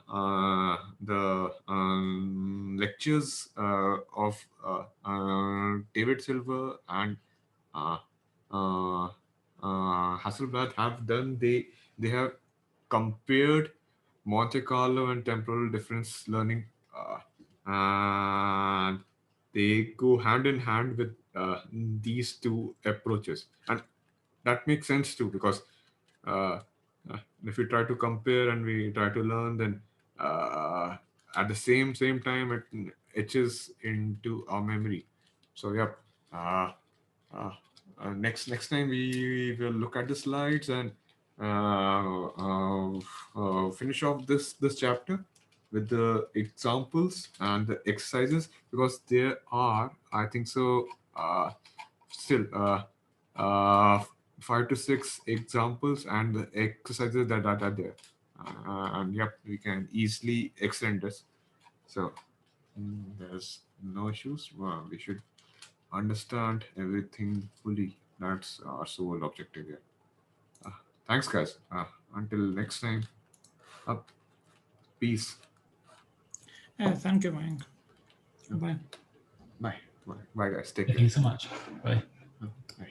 S1: lectures of David Silver and uh, uh, Hasselblad have done, they have compared Monte Carlo and temporal difference learning, and they go hand in hand with these two approaches, and that makes sense too, because uh, if we try to compare and we try to learn, then uh, at the same time it etches into our memory. So yeah, uh, uh, next time we will look at the slides and finish off this chapter with the examples and the exercises, because there are, I think so, still uh, 5 to 6 examples and the exercises that are there, and yep, we can easily extend this. So there's no issues. We should understand everything fully. That's our sole objective here. Uh, Thanks, guys. Until next time, up. Peace.
S2: Thank you, Mike.
S1: Uh,
S2: Bye.
S1: Bye. Bye. Bye, guys. Take
S5: Thank
S1: care.
S5: you so much. Bye.
S1: Bye.